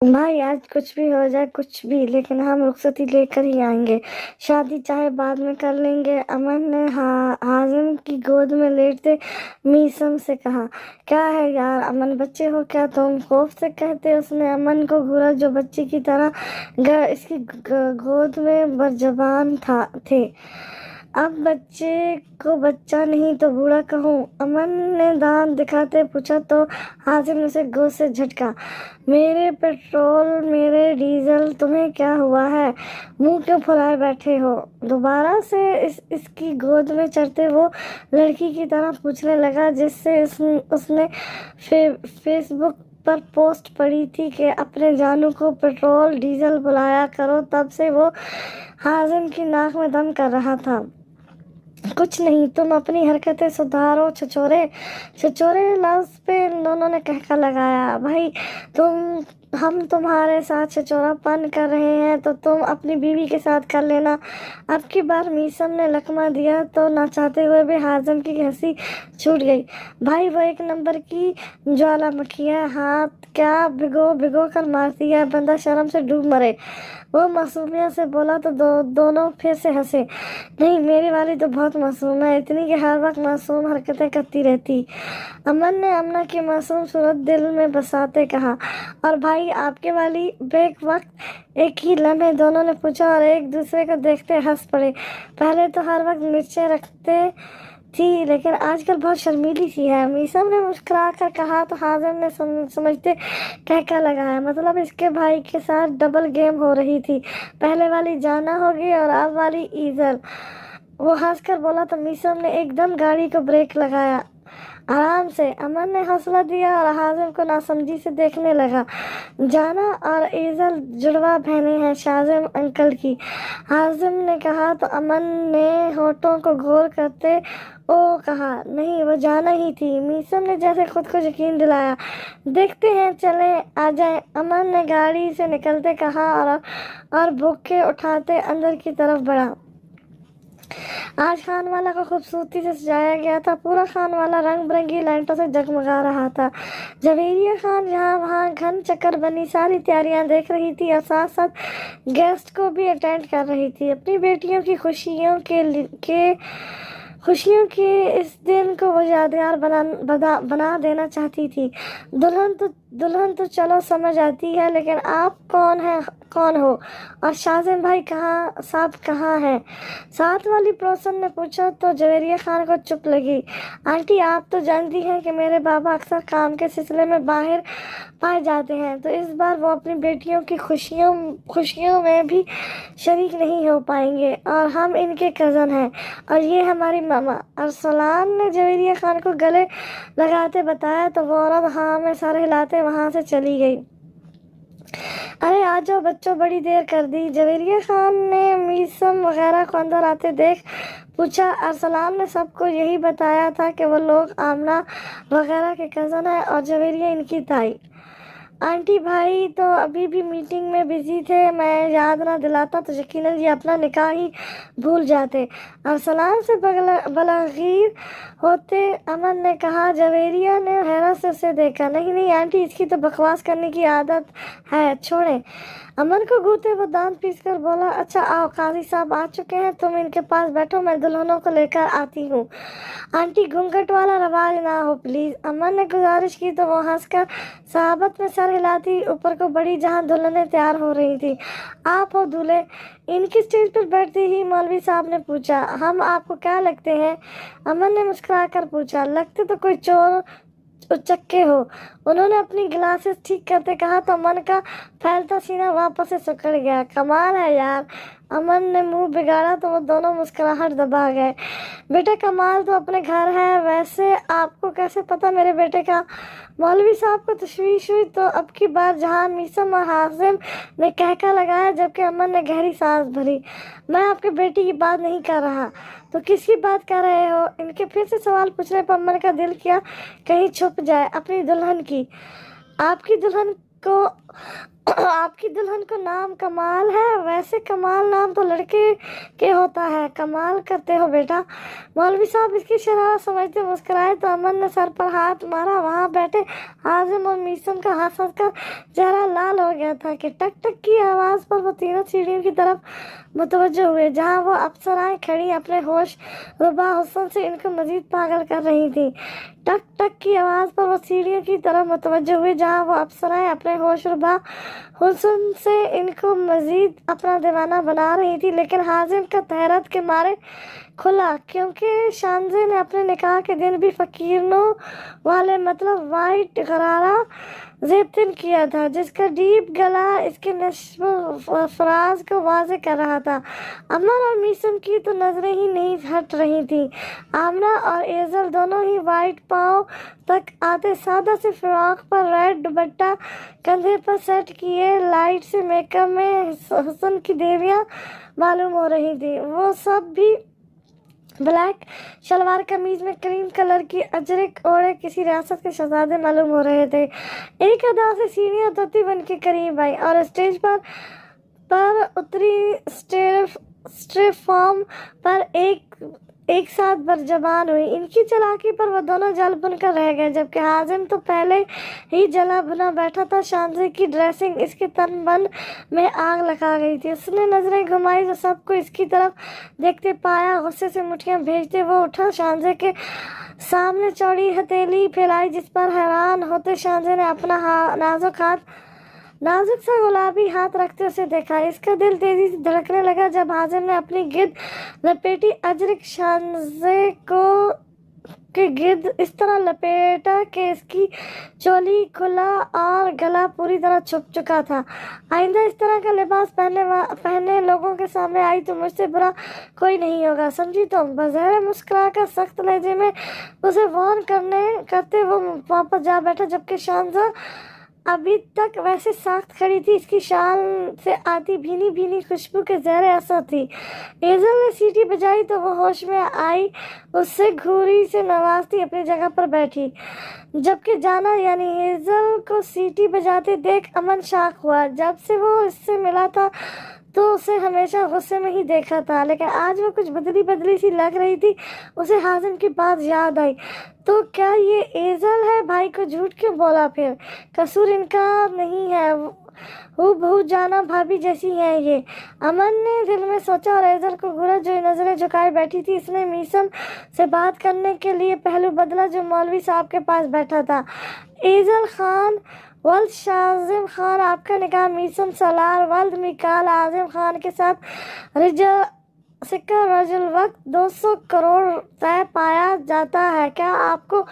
بھائی آج کچھ بھی ہو جائے کچھ بھی، لیکن ہم رخصتی لے کر ہی آئیں گے، شادی چاہے بعد میں کر لیں گے، امن نے حازم کی گود میں لیٹتے میسم سے کہا۔ کیا ہے یار امن، بچے ہو کیا تم؟ خوف سے کہتے اس نے امن کو گھورا جو بچی کی طرح اس کی گود میں برجبان تھے۔ اب بچے کو بچہ نہیں تو بوڑھا کہوں؟ امن نے دانت دکھاتے پوچھا تو حازم نے اسے گود سے جھٹکا۔ میرے پیٹرول، میرے ڈیزل، تمہیں کیا ہوا ہے؟ منہ کیوں پھلائے بیٹھے ہو؟ دوبارہ سے اس کی گود میں چڑھتے وہ لڑکی کی طرح پوچھنے لگا جس سے اس نے فیس بک پر پوسٹ پڑھی تھی کہ اپنے جانو کو پیٹرول ڈیزل بلایا کرو۔ تب سے وہ حازم کی ناک میں دم کر رہا تھا۔ کچھ نہیں، تم اپنی حرکتیں سدھارو چھچورے۔ چھچورے لفظ پہ ان دونوں نے کہکا لگایا۔ بھائی ہم تمہارے ساتھ چھچورا پن کر رہے ہیں تو تم اپنی بیوی کے ساتھ کر لینا۔ اب کی بار میسم نے لقمہ دیا تو نہ چاہتے ہوئے بھی حازم کی ہنسی چھوٹ گئی۔ بھائی وہ ایک نمبر کی جوالا مکھی ہے، ہاتھ کیا بھگو کر مارتی ہے، بندہ شرم سے ڈوب مرے۔ وہ معصومیت سے بولا تو دونوں پھر سے ہنسے۔ نہیں، میری والی تو بہت معصوم ہے، اتنی کہ ہر وقت معصوم حرکتیں کرتی رہتی۔ امن نے امنہ کی معصوم صورت دل میں بساتے کہا۔ اور بھائی آپ کے والی؟ بیک وقت ایک ہی لمحے دونوں نے پوچھا اور ایک دوسرے کو دیکھتے ہنس پڑے۔ پہلے تو ہر وقت مرچیں رکھتے تھی لیکن آج کل بہت شرمیلی سی ہے، میسم نے مسکرا کر کہا تو حازم نے سمجھتے کہکا لگایا۔ مطلب اس کے بھائی کے ساتھ ڈبل گیم ہو رہی تھی، پہلے والی جانا ہوگی اور اب والی ایزل۔ وہ ہنس کر بولا تو میسم نے ایک دم گاڑی کو بریک لگایا۔ آرام سے، امن نے حوصلہ دیا اور حازم کو ناسمجھی سے دیکھنے لگا۔ جانا اور ایزل جڑواں بہنیں ہیں شازم انکل کی، حازم نے کہا تو امن نے ہونٹوں کو گول کرتے او کہا۔ نہیں، وہ جانا ہی تھی، میسم نے جیسے خود کو یقین دلایا۔ دیکھتے ہیں، چلیں آ جائیں، امن نے گاڑی سے نکلتے کہا اور بوکے اٹھاتے اندر کی طرف بڑھا۔ آج خان والا کو خوبصورتی سے سجایا گیا تھا، پورا خان والا رنگ برنگی لائٹوں سے جگمگا رہا تھا۔ جویریہ خان جہاں وہاں گھن چکر بنی ساری تیاریاں دیکھ رہی تھی اور ساتھ ساتھ گیسٹ کو بھی اٹینڈ کر رہی تھی۔ اپنی بیٹیوں کی خوشیوں کے اس دن کو وہ یادگار بنا دینا چاہتی تھی۔ دلہن تو چلو سمجھ آتی ہے، لیکن آپ کون ہو اور شازم بھائی صاحب کہاں ہیں؟ ساتھ والی پڑوسن نے پوچھا تو جویریہ خان کو چپ لگی۔ آنٹی آپ تو جانتی ہیں کہ میرے بابا اکثر کام کے سلسلے میں باہر پائے جاتے ہیں تو اس بار وہ اپنی بیٹیوں کی خوشیوں میں بھی شریک نہیں ہو پائیں گے، اور ہم ان کے کزن ہیں، اور یہ ہماری ماما۔ ارسلان نے جویریہ خان کو گلے لگاتے بتایا تو وہ عورت ہاں میں سر ہلاتے وہاں سے چلی گئی۔ ارے آ جاؤ بچوں، بڑی دیر کر دی، جویریہ خان نے میسم وغیرہ کو اندر آتے دیکھ پوچھا۔ ارسلان نے سب کو یہی بتایا تھا کہ وہ لوگ آمنہ وغیرہ کے کزن ہیں اور جویریہ ان کی تائی۔ آنٹی بھائی تو ابھی بھی میٹنگ میں بزی تھے، میں یاد نہ دلاتا تو یقیناً یہ اپنا نکاح ہی بھول جاتے۔ ارسلان سے بلاغیر ہوتے امن نے کہا۔ جویریہ نے حیرت سے اسے دیکھا۔ نہیں آنٹی، اس کی تو بکواس کرنے کی عادت ہے، چھوڑیں۔ امن کو گھورتے وہ دانت پیس کر بولا۔ اچھا آؤ، قاضی صاحب آ چکے ہیں، تم ان کے پاس بیٹھو، میں دلہنوں کو لے کر آتی ہوں۔ آنٹی گھونگھٹ والا رواج نہ ہو پلیز، امن نے گزارش کی تو وہ ہنس کر صحابت میں سر ہلاتی اوپر کو بڑھی جہاں دلہنیں تیار ہو رہی تھیں۔ آپ ہو دولہے؟ ان کی اسٹیج پر بیٹھتے ہی مولوی صاحب نے پوچھا۔ ہم آپ کو کیا لگتے ہیں؟ امن نے مسکرا کر پوچھا۔ لگتے تو کوئی چور اچکے ہو، انہوں نے اپنی گلاسز ٹھیک کرتے کہا تو امن کا پھیلتا سینہ واپس سے سکڑ گیا۔ کمال ہے یار، امن نے منہ بگاڑا تو وہ دونوں مسکراہٹ دبا گئے۔ بیٹا کمال تو اپنے گھر ہے، ویسے آپ کو کیسے پتا میرے بیٹے کا؟ مولوی صاحب کو تشویش ہوئی تو اب کی بار جہاں میسم اور حازم نے کہکا لگایا جبکہ امن نے گہری سانس بھری۔ میں آپ کے بیٹی کی بات نہیں کر رہا تو کس کی بات کر رہے ہو؟ ان کے پھر سے سوال پوچھنے پر امن کا دل کیا کہیں چھپ جائے۔ اپنی دلہن کی۔ آپ کی की दुल्हन को नाम कमाल है, वैसे कमाल नाम तो लड़के के होता है, कमाल करते हो बेटा। मौलवी साहब इसकी शरारत समझते मुस्कुराए तो अमन ने सर पर हाथ मारा। वहाँ बैठे हाजिम और मीसम का हंस हंस कर चेहरा लाल हो गया था कि टक टक की आवाज़ पर वो तीनों सीढ़ियों की तरफ मुतवज्जो हुए, जहाँ वो अप्सराएं खड़ी अपने होश रुबा हुस्न से इनको मजीद पागल कर रही थी। टक टक की आवाज़ पर वो सीढ़ियों की तरफ मुतवज्जो हुए, जहाँ वो अप्सराएं अपने होश रुबा हुस्न से इनको मजीद अपना दीवाना बना रही थी। लेकिन हाजिम का तहरत के मारे खुला, क्योंकि शानजे ने अपने निकाह के दिन भी फकीरनों वाले मतलब वाइट गरारा ज़ेबतिन किया था, जिसका डीप गला इसके नश्व फराज को वाज़े कर रहा था। अमन और मीसम की तो नज़रें ही नहीं हट रही थी। आमना और एजल दोनों ही वाइट पाँव तक आते सादा से फ्रॉक पर रेड दुपट्टा कंधे पर सेट किए लाइट से मेकअप में हुस्न की देवियाँ मालूम हो रही थी। वो सब भी ब्लैक शलवार कमीज में क्रीम कलर की अजरक ओढ़े किसी रियासत के शहजादे मालूम हो रहे थे। एक अदा से सीढ़ियाँ उतरती बन के करीब आई और स्टेज पर उतरी। स्टेफॉर्म पर एक साथ बरजबान हुई। इनकी चालाकी पर वो दोनों जल बुन कर रह गए, जबकि हाजिम तो पहले ही जला बुना बैठा था। शानजे की ड्रेसिंग इसके तन मन में आग लगा गई थी। उसने नजरें घुमाई तो सबको इसकी तरफ देखते पाया। गुस्से से मुट्ठियां भेजते वो उठा, शानजे के सामने चौड़ी हथेली फैलाई, जिस पर हैरान होते शानजे ने अपना नाजुक सा गुलाबी हाथ रखते उसे देखा। इसका दिल तेजी से धड़कने लगा जब हाजिम ने अपनी गिद्ध लपेटी अजरक शानजे के गिद्ध इस तरह लपेटा कि इसकी चोली खुला और गला पूरी तरह छुप चुका था। आइंदा इस तरह का लिबास पहने लोगों के सामने आई तो मुझसे बुरा कोई नहीं होगा, समझी तुम? बज़ाहिर मुस्कुरा कर सख्त लहजे में उसे वार्न करते वो वापस जा बैठा, जबकि शानजा अभी तक वैसे साख्त खड़ी थी। इसकी शाल से आती भीनी भीनी खुशबू के ज़हरे असर थी। एजल ने सीटी बजाई तो वो होश में आई, उससे घूरी से नवाजती अपनी जगह पर बैठी, जबकि जाना यानी एजल को सीटी बजाते देख अमन शाक हुआ। जब से वो इससे मिला था तो उसे हमेशा गुस्से में ही देखा था, लेकिन आज वो कुछ बदली सी लग रही थी। उसे हाजिम की बात याद आई। तो क्या ये एजल है? भाई को झूठ क्यों बोला? फिर कसूर इनका नहीं है, वो बहू जाना भाभी जैसी है ये, अमन ने दिल में सोचा। और एजल को घूरा जो नजरें झुकाए बैठी थी। इसने मीसम से बात करने के लिए पहलू बदला जो मौलवी साहब के पास बैठा था। एजल खान वल्द शाजिम खान, आपका निकाह मीसम सलार वल्द मिकाल आजिम खान के साथ सिक्का रजुल वक्त 200 करोड़ तय पाया जाता है। क्या आपको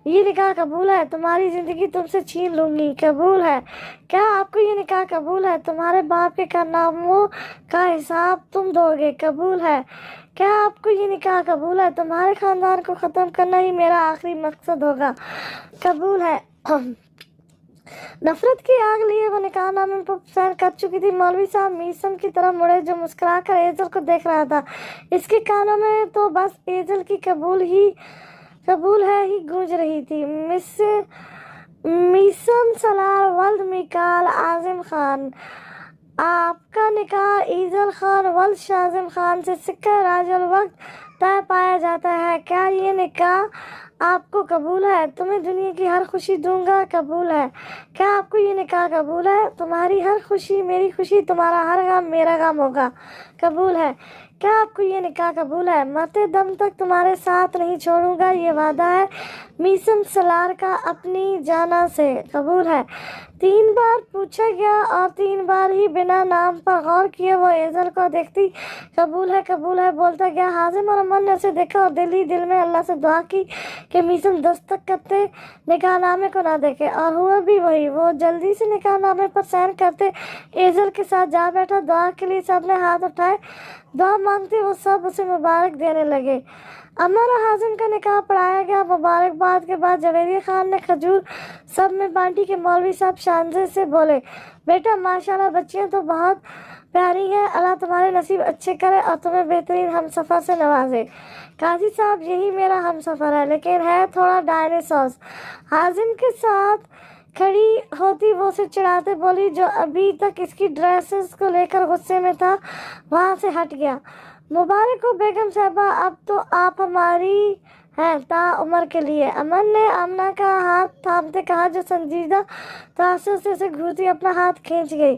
ये निकाह कबूल है? तुम्हारी जिंदगी तुमसे छीन लूंगी, कबूल है? क्या आपको ये निकाह कबूल है? तुम्हारे बाप के कारनामों का हिसाब तुम दोगे, कबूल है? क्या आपको ये निकाह कबूल है? तुम्हारे खानदान को ख़त्म करना ही मेरा आखिरी मकसद होगा, कबूल है? नफरत की आग लिए वो निकाहनामे पर सहन कर चुकी थी। मौलवी साहब मीसम की तरफ मुड़े जो मुस्कुरा कर एजल को देख रहा था। इसके कानों में तो बस एजल की कबूल है ही गूंज रही थी। मीसम सलार वल्द मिकाल आजिम खान, आपका निकाह एजल खान वल्द शाजिम खान से सिक्का राजुल वक्त तय पाया जाता है। क्या ये निकाह आपको कबूल है? तुम्हें दुनिया की हर खुशी दूंगा, कबूल है? क्या आपको ये निकाह कबूल है? तुम्हारी हर खुशी मेरी खुशी, तुम्हारा हर गम मेरा गम होगा, कबूल है? क्या आपको ये निकाह कबूल है? मरते दम तक तुम्हारे साथ नहीं छोड़ूंगा, ये वादा है मीसम सलार का अपनी जाना से, कबूल है? 3 बार पूछा गया और 3 बार ही बिना नाम पर गौर किए वो एजल को देखती कबूल है बोलता गया। हाजिम और अमन ने उसे देखा और दिल ही दिल में अल्लाह से दुआ की कि मीसम दस्तक करते निकाहनामे को ना देखे, और हुआ भी वही। वो जल्दी से निकाहनामे पर साइन करते एजल के साथ जा बैठा। दुआ के लिए सब ने हाथ उठाए, दुआ मांगते वो सब उसे मुबारक देने लगे। अमर और हाजिम का निकाह पढ़ाया गया। मुबारकबाद के बाद जवेरिया खान ने खजूर सब में बांटी के मौलवी साहब शानजे से बोले, बेटा माशाल्लाह बच्चियां तो बहुत प्यारी हैं, अल्लाह तुम्हारे नसीब अच्छे करे और तुम्हें बेहतरीन हमसफ़र से नवाजे। काजी साहब यही मेरा हमसफ़र है, लेकिन है थोड़ा डायनासोर। हाजिम के साथ खड़ी होती वो उसे चिढ़ाते बोली, जो अभी तक इसकी ड्रेसेस को लेकर गुस्से में था वहां से हट गया। मुबारक हो बेगम साहबा, अब तो आप हमारी हैं ताउम्र के लिए। अमन ने आमना का हाथ थामते कहा, जो संजीदा तासुर से उसे घूरती अपना हाथ खींच गई।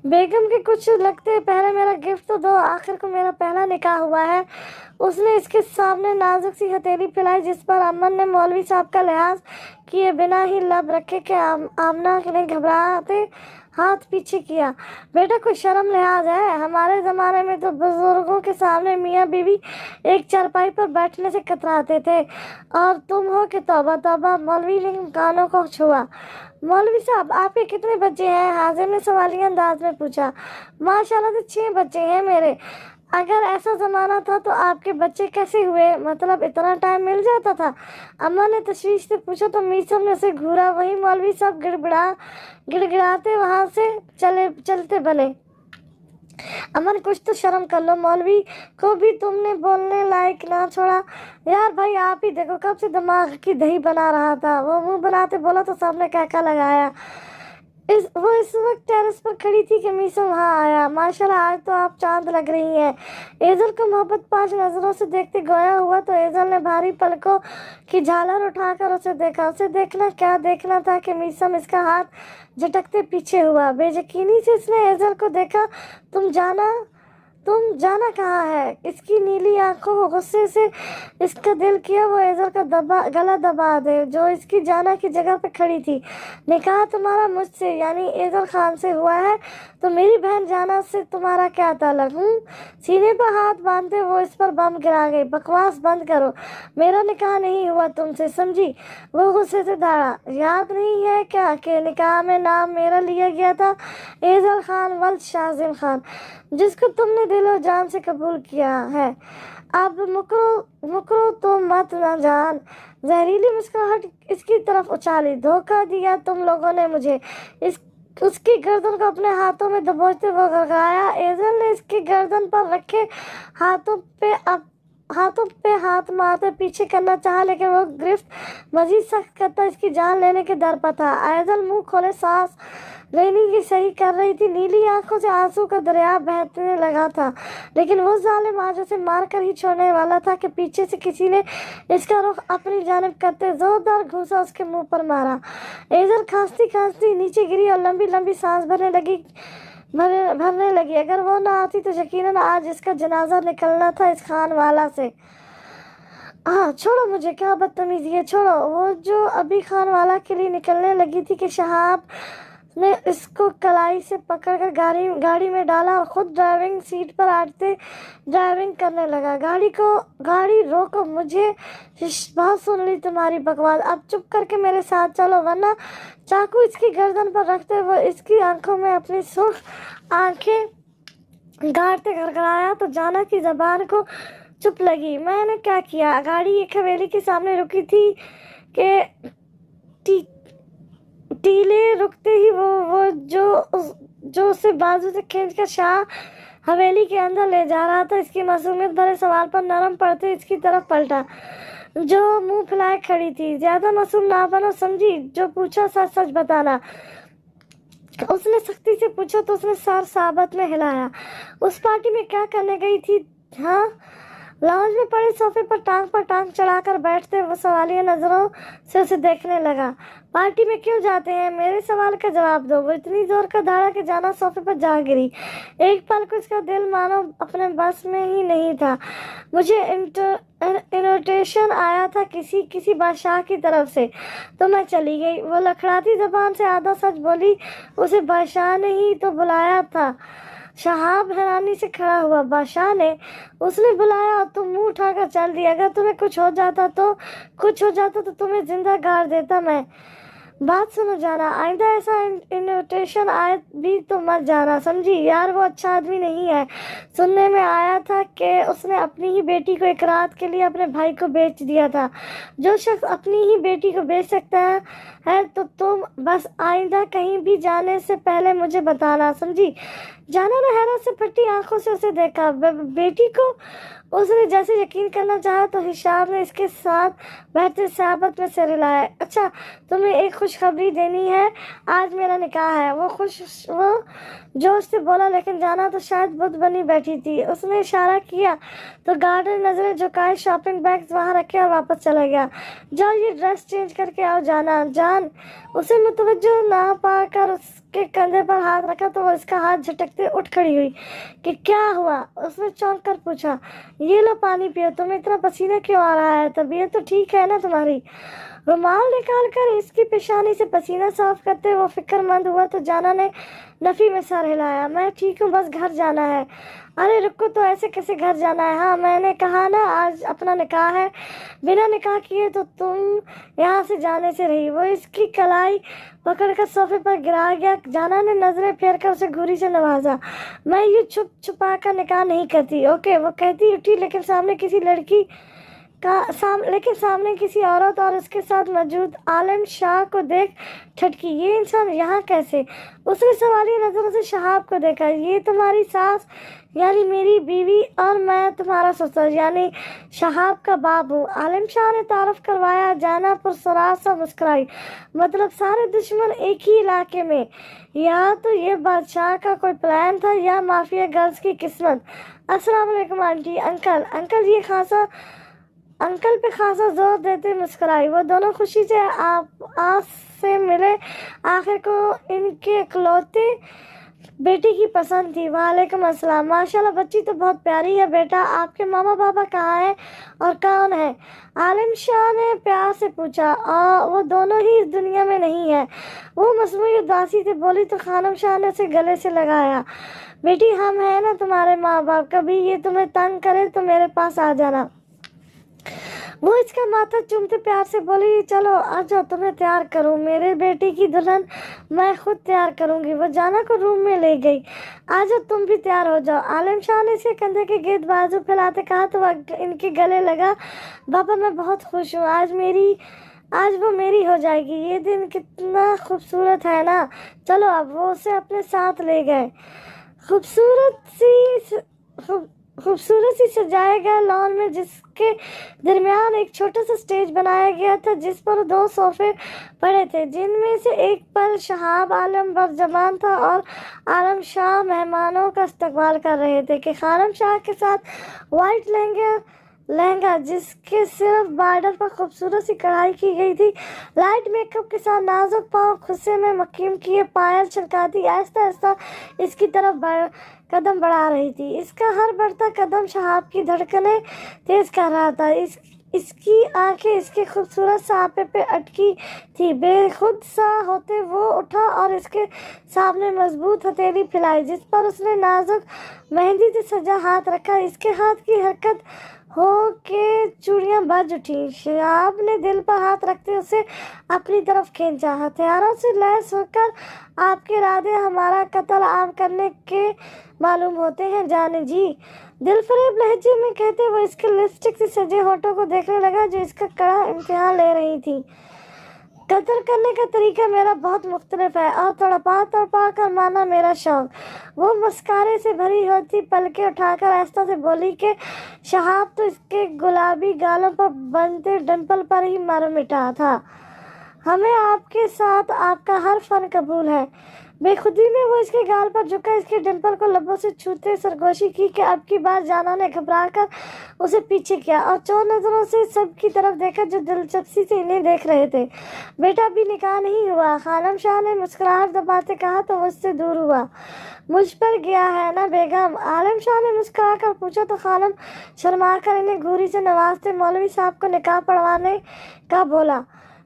बेगम के कुछ लगते पहले मेरा गिफ्ट तो दो, आखिर को मेरा पहला निकाह हुआ है। उसने इसके सामने नाजुक सी हथेली फैलाई, जिस पर अमन ने मौलवी साहब का लिहाज किए बिना ही लब रखे कि आमना ने घबराते हाथ पीछे किया। बेटा कोई शर्म लिहाज है, हमारे ज़माने में तो बुजुर्गों के सामने मियाँ बीवी एक चारपाई पर बैठने से कतराते थे, और तुम हो कि तौबा तौबा। मौलवी ने कानों को छुआ। मौलवी साहब आपके कितने बच्चे हैं? हाजिम ने सवालिया अंदाज में पूछा। माशाल्लाह से 6 बच्चे हैं मेरे। अगर ऐसा ज़माना था तो आपके बच्चे कैसे हुए? मतलब इतना टाइम मिल जाता था? अम्मा ने तशवीश से पूछा तो मीसम ने उसे घूरा। वही मौलवी साहब गिड़गिड़ाते वहां से चलते बने। अमन कुछ तो शर्म कर लो, मौलवी को भी तुमने बोलने लायक ना छोड़ा। यार भाई आप ही देखो, कब से दिमाग की दही बना रहा था। वो मुंह बनाते बोला तो सबने कहका लगाया। वो इस वक्त टेरेस पर खड़ी थी कि मीसम वहाँ आया। माशाल्लाह आज तो आप चांद लग रही हैं। एजल को मोहब्बत 5 नजरों से देखते गोया हुआ तो एजल ने भारी पलकों की झालर उठाकर उसे देखा। उसे देखना क्या देखना था कि मीसम इसका हाथ झटकते पीछे हुआ। बेयकीनी से इसने एजल को देखा। तुम जाना कहाँ है? इसकी नीली आंखों को गुस्से से इसका दिल किया वो एजल का गला दबा दे, जो इसकी जाना की जगह पे खड़ी थी। निकाह तुम्हारा मुझसे यानी एजल खान से हुआ है, तो मेरी बहन जाना से तुम्हारा क्या ताल्लुक? सीने पर हाथ बांधते वो इस पर बम गिरा गई। बकवास बंद करो, मेरा निकाह नहीं हुआ तुमसे, समझी? वो गुस्से से दौड़ा। याद नहीं है क्या कि निकाह में नाम मेरा लिया गया था, एजल खान वल्द शाजिम खान, जिसको तुमने दिलो जान से कबूल किया है। अब मुकरो तो मत ना जान। जहरीली मुस्कुराहट इसकी तरफ उछाली। धोखा दिया तुम लोगों ने मुझे। उसकी गर्दन को अपने हाथों में दबोचते वो गड़गड़ाया। एजल ने इसकी गर्दन पर रखे हाथों पे हाथ मारते पीछे करना चाहा, लेकिन वो गिरफ्त मजीद सख्त करता इसकी जान लेने के दर पर था। एजल मुंह खोले सांस लेने की सही कर रही थी। नीली आंखों से आंसू का दरिया बहने लगा था, लेकिन वो जालिम आज उसे मार कर ही छोड़ने वाला था कि पीछे से किसी ने इसका रुख अपनी जानिब करते जोरदार घूंसा उसके मुंह पर मारा। एजल खांसती नीचे गिरी और लंबी लंबी सांस भरने लगी। अगर वो ना आती तो यकीनन आज इसका जनाजा निकलना था इस खान वाला से। हाँ छोड़ो मुझे, क्या बदतमीजी है, छोड़ो। वो जो अभी खान वाला के लिए निकलने लगी थी कि शहाब ने इसको कलाई से पकड़कर गाड़ी में डाला और खुद ड्राइविंग सीट पर आटते ड्राइविंग करने लगा। गाड़ी रोको, मुझे बहुत सुन ली तुम्हारी बकवास। अब चुप करके मेरे साथ चलो, वरना चाकू इसकी गर्दन पर रखते वो इसकी आंखों में अपनी सुर्ख आंखें गाड़ते गड़गड़ाया तो जाना की जबान को चुप लगी। मैंने क्या किया? गाड़ी एक हवेली के सामने रुकी थी कि टीले रुकते ही वो जो उसे बाजू से खींचकर शाह हवेली के अंदर ले जा रहा था, इसकी मासूमियत भरे सवाल पर नरम पड़ते इसकी तरफ पलटा, जो मुंह फैलाए खड़ी थी। ज्यादा मासूम ना बनो, समझी? जो पूछा सच सच बताना। उसने सख्ती से पूछा तो उसने सर साबत में हिलाया। उस पार्टी में क्या करने गई थी? हाँ, लाउंज में पड़े सोफे पर टांग चढ़ाकर बैठते वो सवालिया नजरों से उसे देखने लगा। पार्टी में क्यों जाते हैं? मेरे सवाल का जवाब दो। वो इतनी जोर का धाड़ा कि जाना सोफे पर जा गिरी। एक पल को इसका दिल मानो अपने बस में ही नहीं था। मुझे इन्विटेशन आया था किसी बादशाह की तरफ से, तो मैं चली गई। वो लखड़ाती जबान से आधा सच बोली। उसे बादशाह ने ही तो बुलाया था। शहाब हैरानी से खड़ा हुआ। बादशाह ने? उसने बुलाया और तुम मुंह उठाकर चल दी। अगर तुम्हें कुछ हो जाता तो तुम्हें जिंदा गाड़ देता मैं। बात सुनो जाना, आइंदा ऐसा इन्विटेशन आए भी तो मत जाना, समझी? यार वो अच्छा आदमी नहीं है। सुनने में आया था कि उसने अपनी ही बेटी को एक रात के लिए अपने भाई को बेच दिया था। जो शख्स अपनी ही बेटी को बेच सकता है तो तुम बस आइंदा कहीं भी जाने से पहले मुझे बताना, समझी? जाना ने हैरत से फटी आंखों से उसे देखा। बेटी को اس نے جیسے یقین کرنا چاہا تو ہشام نے اس کے ساتھ بیٹھتے صحابت میں سر ہلایا. اچھا تمہیں ایک خوشخبری دینی ہے, آج میرا نکاح ہے. وہ جوش سے بولا, لیکن جانا تو شاید بدھ بنی بیٹھی تھی. اس نے اشارہ کیا تو گارڈن نظریں جھکائے, شاپنگ بیگز وہاں رکھے اور واپس چلا گیا. جاؤ یہ ڈریس چینج کر کے آؤ. جان اسے متوجہ نہ پا کر اس کے کندھے پر ہاتھ رکھا تو وہ اس کا ہاتھ جھٹکتے اٹھ کھڑی ہوئی. کہ کیا ہوا؟ اس نے چونک کر پوچھا. یہ لو پانی پیو. تمہیں اتنا پسینہ کیوں آ رہا ہے؟ طبیعت تو ٹھیک ہے نا تمہاری؟ رومال نکال کر اس کی پیشانی سے پسینہ صاف کرتے وہ فکر مند ہوا تو جانا نے نفی میں سر ہلایا. میں ٹھیک ہوں, بس گھر جانا ہے. ارے رکو, تو ایسے کیسے گھر جانا ہے؟ ہاں میں نے کہا نا آج اپنا نکاح ہے. بنا نکاح کیے تو تم یہاں سے جانے سے رہی. وہ اس کی کلائی پکڑ کر صوفے پر گرا گیا. جانا نے نظریں پھیر کر اسے گھوری سے نوازا. میں یہ چھپ چھپا کر نکاح نہیں کرتی. اوکے, وہ کہتی اٹھی, لیکن سامنے کسی عورت اور اس کے ساتھ موجود عالم شاہ کو دیکھ ٹھٹکی. یہ انسان یہاں کیسے؟ اس نے سوالیہ نظروں سے شہاب کو دیکھا. یہ تمہاری ساس یعنی میری بیوی, اور میں تمہارا سسر یعنی شہاب کا باپ ہوں, عالم شاہ نے تعارف کروایا. جانا پرسرار سا مسکرائی. مطلب سارے دشمن ایک ہی علاقے میں؟ یا تو یہ بادشاہ کا کوئی پلان تھا یا مافیا گرلز کی قسمت. السلام علیکم آنٹی. انکل پہ خاصا زور دیتے مسکرائی. وہ دونوں خوشی سے آس سے ملے. آخر کو ان کے اکلوتے بیٹی کی پسند تھی. وعلیکم السلام. ماشاءاللہ بچی تو بہت پیاری ہے بیٹا. آپ کے ماما پاپا کہاں ہیں اور کون ہے؟ عالم شاہ نے پیار سے پوچھا. وہ دونوں ہی اس دنیا میں نہیں ہے. وہ مصنوعی اداسی سے بولی تو خانم شاہ نے اسے گلے سے لگایا. بیٹی ہم ہیں نا تمہارے ماں باپ, کبھی یہ تمہیں تنگ کرے تو میرے پاس آ جانا. وہ اس کا ماتھا چومتے پیار سے بولی. چلو آ جاؤ, تمہیں تیار کروں. میرے بیٹے کی دلہن میں خود تیار کروں گی. وہ جانا کو روم میں لے گئی. آ جاؤ تم بھی تیار ہو جاؤ. عالم شاہ نے اسے کندھے کے گرد بازو پھیلاتے کہا تو وہ ان کے گلے لگا. بابا میں بہت خوش ہوں, آج وہ میری ہو جائے گی. یہ دن کتنا خوبصورت ہے نا. چلو اب. وہ اسے اپنے ساتھ لے گئے. خوبصورت سی سجائے گئے لان میں, جس کے درمیان ایک چھوٹا سا اسٹیج بنایا گیا تھا جس پر 2 صوفے پڑے تھے, جن میں سے ایک پر شہاب عالم برجمان تھا اور عالم شاہ مہمانوں کا استقبال کر رہے تھے. کہ خانم شاہ کے ساتھ وائٹ لہنگا جس کے صرف بارڈر پر خوبصورت سی کڑھائی کی گئی تھی, لائٹ میک اپ کے ساتھ نازک پاؤں خصے میں مقیم کیے, پائل چھلکاتی آہستہ آہستہ اس کی طرف قدم بڑھا رہی تھی. اس کا ہر بڑھتا قدم شہاب کی دھڑکنیں تیز کر رہا تھا. اس کی آنکھیں اس کے خوبصورت سانپے پہ اٹکی تھی. بے خود سا ہوتے وہ اٹھا اور اس کے سامنے مضبوط ہتھیلی پھیلائی جس پر اس نے نازک مہندی سے سجا ہاتھ رکھا. اس کے ہاتھ کی حرکت ہو کے چوڑیاں بج اٹھیں. شہاب نے دل پر ہاتھ رکھتے اسے اپنی طرف کھینچا. ہتھیاروں سے لیس ہو کر آپ کے ارادے ہمارا قتل عام کرنے کے معلوم ہوتے ہیں جان جی, دل فریب لہجے میں کہتے وہ اس کے لپسٹک سے سجے ہونٹوں کو دیکھنے لگا جو اس کا کڑا امتحان لے رہی تھی. قتل کرنے کا طریقہ میرا بہت مختلف ہے اور تڑپا کر مانا میرا شوق. وہ مسکارے سے بھری ہوتی پلکیں اٹھا کر آہستہ سے بولی کہ شہاب تو اس کے گلابی گالوں پر بنتے ڈمپل پر ہی مر مٹا تھا. ہمیں آپ کے ساتھ آپ کا ہر فن قبول ہے. بے خودی میں وہ اس کے گال پر جھکا, اس کے ڈمپل کو لبوں سے چھوتے سرگوشی کی کہ اب کی بار جانا نے گھبرا کر اسے پیچھے کیا اور چور نظروں سے سب کی طرف دیکھا جو دلچسپی سے انہیں دیکھ رہے تھے. بیٹا ابھی نکاح نہیں ہوا, خانم شاہ نے مسکراہٹ دباتے کہا تو وہ اس سے دور ہوا. مجھ پر گیا ہے نا بیگم؟ عالم شاہ نے مسکرا کر پوچھا تو خانم شرما کر انہیں گھوری سے نوازتے مولوی صاحب کو نکاح پڑھوانے کا بولا.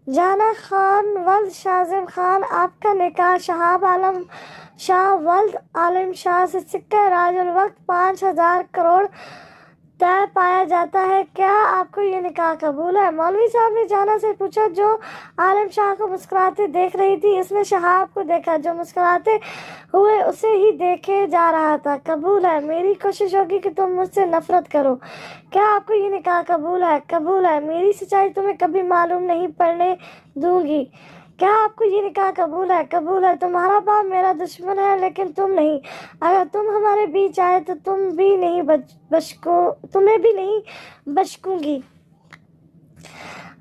جانا خان ولد شازم خان, آپ کا نکاح شہاب عالم شاہ ولد عالم شاہ سے سکہ راج الوقت 5,000 کروڑ طے پایا جاتا ہے. کیا آپ کو یہ نکاح قبول ہے؟ مولوی صاحب نے جانا سے پوچھا جو عالم شاہ کو مسکراتے دیکھ رہی تھی. اس نے شہاب کو دیکھا جو مسکراتے ہوئے اسے ہی دیکھے جا رہا تھا. قبول ہے. میری کوشش ہوگی کہ تم مجھ سے نفرت کرو. کیا آپ کو یہ نکاح قبول ہے؟ قبول ہے. میری سچائی تمہیں کبھی معلوم نہیں پڑنے دوں گی. क्या आपको ये निकाह कबूल है? कबूल है। तुम्हारा बाप मेरा दुश्मन है लेकिन तुम नहीं। अगर तुम हमारे बीच आए तो तुम्हें भी नहीं बख्शूंगी।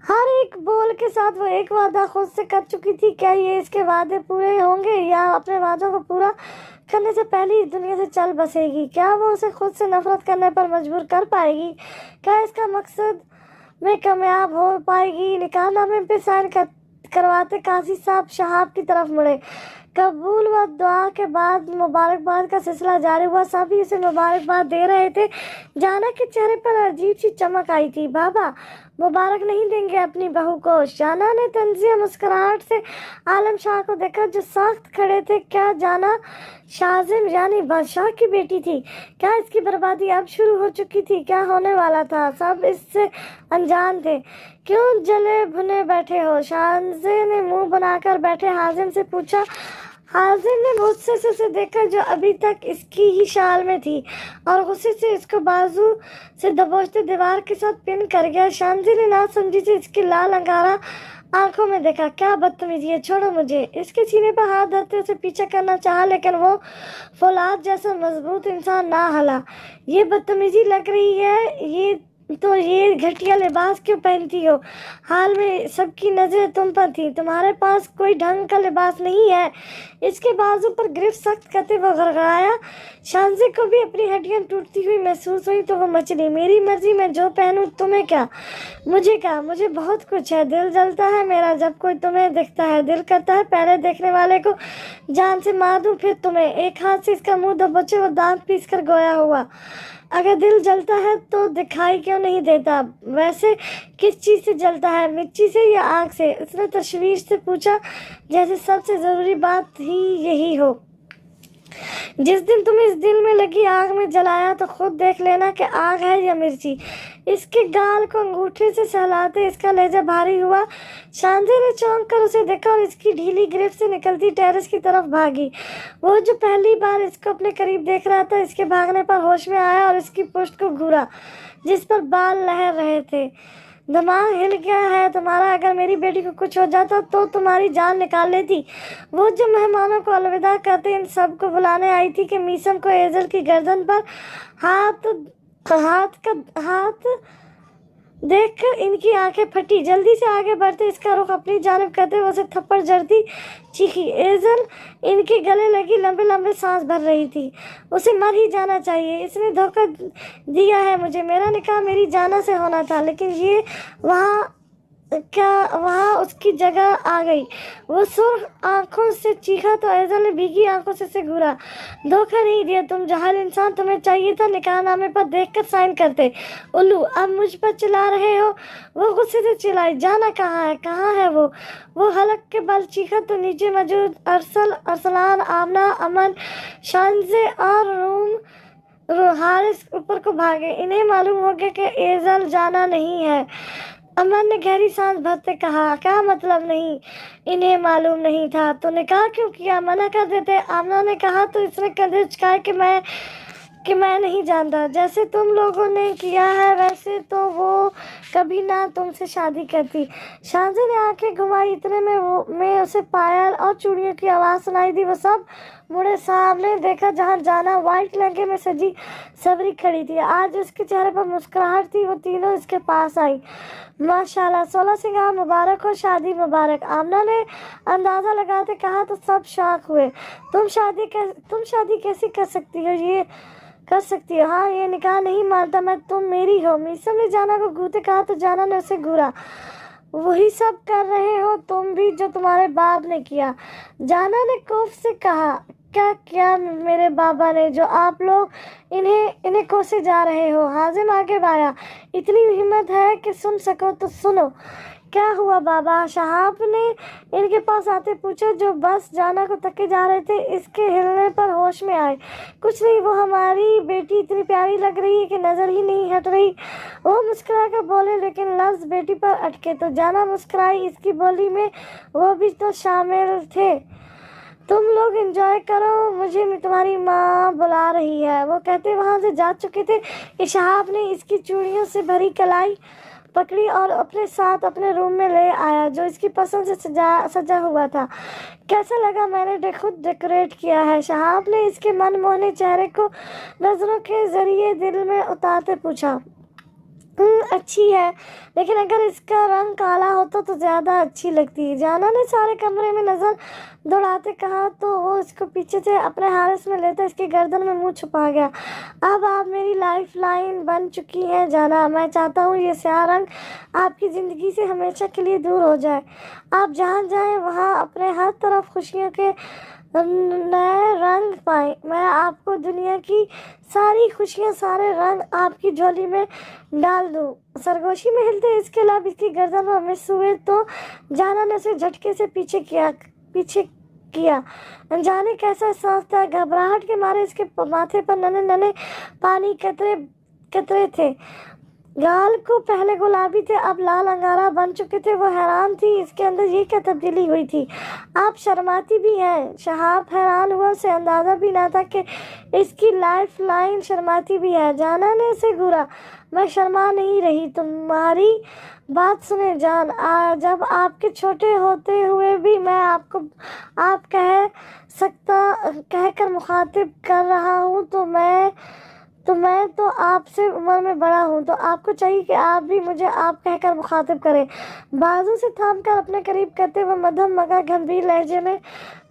हर एक बोल के साथ वो एक वादा खुद से कर चुकी थी। क्या ये इसके वादे पूरे होंगे या अपने वादों को पूरा करने से पहले ही दुनिया से चल बसेगी? क्या वो उसे खुद से नफरत करने पर मजबूर कर पाएगी? क्या इसका मकसद में कामयाब हो पाएगी? निकाहनामे पे साइन करवाते काजी साहब शहाब की तरफ मुड़े। कबूल व दुआ के बाद मुबारकबाद का सिलसिला जारी हुआ। सभी उसे मुबारकबाद दे रहे थे। जाना के चेहरे पर अजीब सी चमक आई थी। बाबा मुबारक नहीं देंगे अपनी बहू को? जाना ने तंजिया मुस्कुराहट से आलम शाह को देखा जो सख्त खड़े थे। क्या जाना शाजिम यानी बादशाह की बेटी थी? क्या इसकी बर्बादी अब शुरू हो चुकी थी? क्या होने वाला था? सब इससे अनजान थे। क्यों जले भुने बैठे हो? शाहजे ने मुंह बनाकर बैठे हाजिम से पूछा। हाजिम ने गुस्से से उसे देखा जो अभी तक इसकी ही शाल में थी और गुस्से से इसको बाजू से दबोचते दीवार के साथ पिन कर गया। शांति ने नासमझी से इसकी लाल अंगारा आंखों में देखा। क्या बदतमीजी है, छोड़ो मुझे। इसके सीने पर हाथ धरते उसे पीछा करना चाहा लेकिन वो फौलाद जैसा मजबूत इंसान ना हला। ये बदतमीजी लग रही है। ये घटिया लिबास क्यों पहनती हो? हाल में सबकी नजरें तुम पर थी। तुम्हारे पास कोई ढंग का लिबास नहीं है। इसके बाजू पर गिरफ्त सख्त करते वो गड़गड़ाया। शांजे को भी अपनी हड्डियां टूटती हुई महसूस हुई तो वो मचली। मेरी मर्जी, मैं जो पहनूं, तुम्हें क्या? मुझे क्या? मुझे बहुत कुछ है। दिल जलता है मेरा जब कोई तुम्हें दिखता है। दिल करता है पहले देखने वाले को जान से मार दूं फिर तुम्हें। एक हाथ से इसका मुंह दबोचे वो दांत पीस कर गोया हुआ। अगर दिल जलता है तो दिखाई क्यों नहीं देता? वैसे किस चीज से जलता है, मिर्ची से या आग से? उसने तशवीश से पूछा जैसे सबसे जरूरी बात ही यही हो। जिस दिन तुम इस दिल में लगी आग में जलाया तो खुद देख लेना कि आग है या मिर्ची। इसके गाल को अंगूठे से सहलाते इसका लहजा भारी हुआ। शांति ने चौंक कर उसे देखा और इसकी ढीली गिरफ्त से निकलती टेरेस की तरफ भागी। वो जो पहली बार इसको अपने करीब देख रहा था इसके भागने पर होश में आया और इसकी पुश्त को घूरा जिस पर बाल लहर रहे थे। दिमाग हिल गया है तुम्हारा? अगर मेरी बेटी को कुछ हो जाता तो तुम्हारी जान निकाल लेती। वो जो मेहमानों को अलविदा करते इन सब को बुलाने आई थी कि मीसम को एजल की गर्दन पर हाथ देखकर इनकी आंखें फटी। जल्दी से आगे बढ़ते इसका रुख अपनी जानिब करते हुए उसे थप्पड़ जड़ती चीखी। एजल इनके गले लगी लंबे लंबे सांस भर रही थी। उसे मर ही जाना चाहिए। इसने धोखा दिया है मुझे। मेरा निकाह मेरी जाना से होना था लेकिन ये वहाँ उसकी जगह आ गई। वो सुर्ख आंखों से चीखा तो एजल ने भीगी आंखों से घूरा। धोखा नहीं दिया तुम जाहिल इंसान। तुम्हें चाहिए था निकाहनामे पर देखकर साइन करते। उल्लू, अब मुझ पर चिल्ला रहे हो? वो गुस्से से चिल्लाई। जाना कहाँ है? कहाँ है वो हलक के बल चीखा तो नीचे मौजूद अरसलान, आमना, अमन, शांजे और हारिस ऊपर को भागे। इन्हें मालूम हो गया कि एजल जाना नहीं है। अमन ने गहरी सांस भरते कहा। क्या मतलब नहीं? इन्हें मालूम नहीं था तो निकाह क्यों किया? मना कर देते। आमना ने कहा तो इसने कंधे उचकाए कि मैं नहीं जानता। जैसे तुम लोगों ने किया है वैसे तो वो कभी ना तुमसे शादी करती। शांति ने आंखें घुमाई। इतने में उसे पायल और चूड़ियों की आवाज़ सुनाई दी। वो सब मुड़े। सामने देखा जहाँ जाना व्हाइट लहंगे में सजी सबरी खड़ी थी। आज उसके चेहरे पर मुस्कुराहट थी। वो तीनों इसके पास आई। माशाल्लाह, 16 सिंगार मुबारक हो, शादी मुबारक। आमना ने अंदाज़ा लगाते कहा तो सब शॉक हुए। तुम शादी कैसे कर सकती हो? ये कर सकती हो? हाँ, ये निकाह नहीं मानता मैं। तुम मेरी हो। मीसम ने जाना को घूरते कहा तो जाना ने उसे घूरा। वही सब कर रहे हो तुम भी जो तुम्हारे बाप ने किया। जाना ने कोफ से कहा। क्या किया मेरे बाबा ने जो आप लोग इन्हें कोसे जा रहे हो? हाजिम आगे आया। इतनी हिम्मत है कि सुन सको तो सुनो। क्या हुआ बाबा? शहाब ने इनके पास आते पूछा जो बस जाना को तके जा रहे थे। इसके हिलने पर होश में आए। कुछ नहीं, वो हमारी बेटी इतनी प्यारी लग रही है कि नजर ही नहीं हट रही। वो मुस्कुरा कर बोले लेकिन लफ्ज बेटी पर अटके तो जाना मुस्कुराई। इसकी बोली में वो भी तो शामिल थे। तुम लोग एंजॉय करो, मुझे तुम्हारी माँ बुला रही है। वो कहते वहां से जा चुके थे कि शहाब ने इसकी चूड़ियों से भरी कलाई पकड़ी और अपने साथ अपने रूम में ले आया, जो इसकी पसंद से सजा हुआ था। कैसा लगा? मैंने खुद डेकोरेट किया है। शहाब ने इसके मनमोहने चेहरे को नजरों के जरिए दिल में उतारते पूछा। अच्छी है, लेकिन अगर इसका रंग काला होता तो ज्यादा अच्छी लगती। जाना ने सारे कमरे में नजर दौड़ाते कहा तो वो इसको पीछे से अपने हारिस में लेता इसकी गर्दन में मुंह छुपा गया। अब आप मेरी लाइफ लाइन बन चुकी हैं जाना। मैं चाहता हूँ ये स्याह रंग आपकी ज़िंदगी से हमेशा के लिए दूर हो जाए। आप जहाँ जाएं वहाँ अपने हर तरफ खुशियों के नए रंग पाएं। मैं आपको दुनिया की सारी खुशियाँ, सारे रंग आपकी झोली में डाल दूँ। सरगोशी में हिलते इसके लब इसकी गर्दन पर मिस हुए तो जाना ने उसे झटके से पीछे किया। अनजाने कैसा एहसास था। घबराहट के मारे इसके माथे पर नन्हे नन्हे पानी कतरे थे। गाल को पहले गुलाबी थे, अब लाल अंगारा बन चुके थे। वो हैरान थी इसके अंदर ये क्या तब्दीली हुई थी। आप शर्माती भी हैं। शहाब हैरान हुआ, उसे अंदाजा भी ना था कि इसकी लाइफ लाइन शर्माती भी है। जाना ने उसे घूरा। मैं शर्मा नहीं रही, तुम्हारी बात सुने जान। जब आपके छोटे होते हुए भी मैं आपको आप कहकर मुखातिब कर रहा हूँ तो मैं तो आपसे उम्र में बड़ा हूँ, तो आपको चाहिए कि आप भी मुझे आप कहकर मुखातिब करें। बाजू से थामकर अपने करीब करते हुए मध्यम मगर गंभीर लहजे में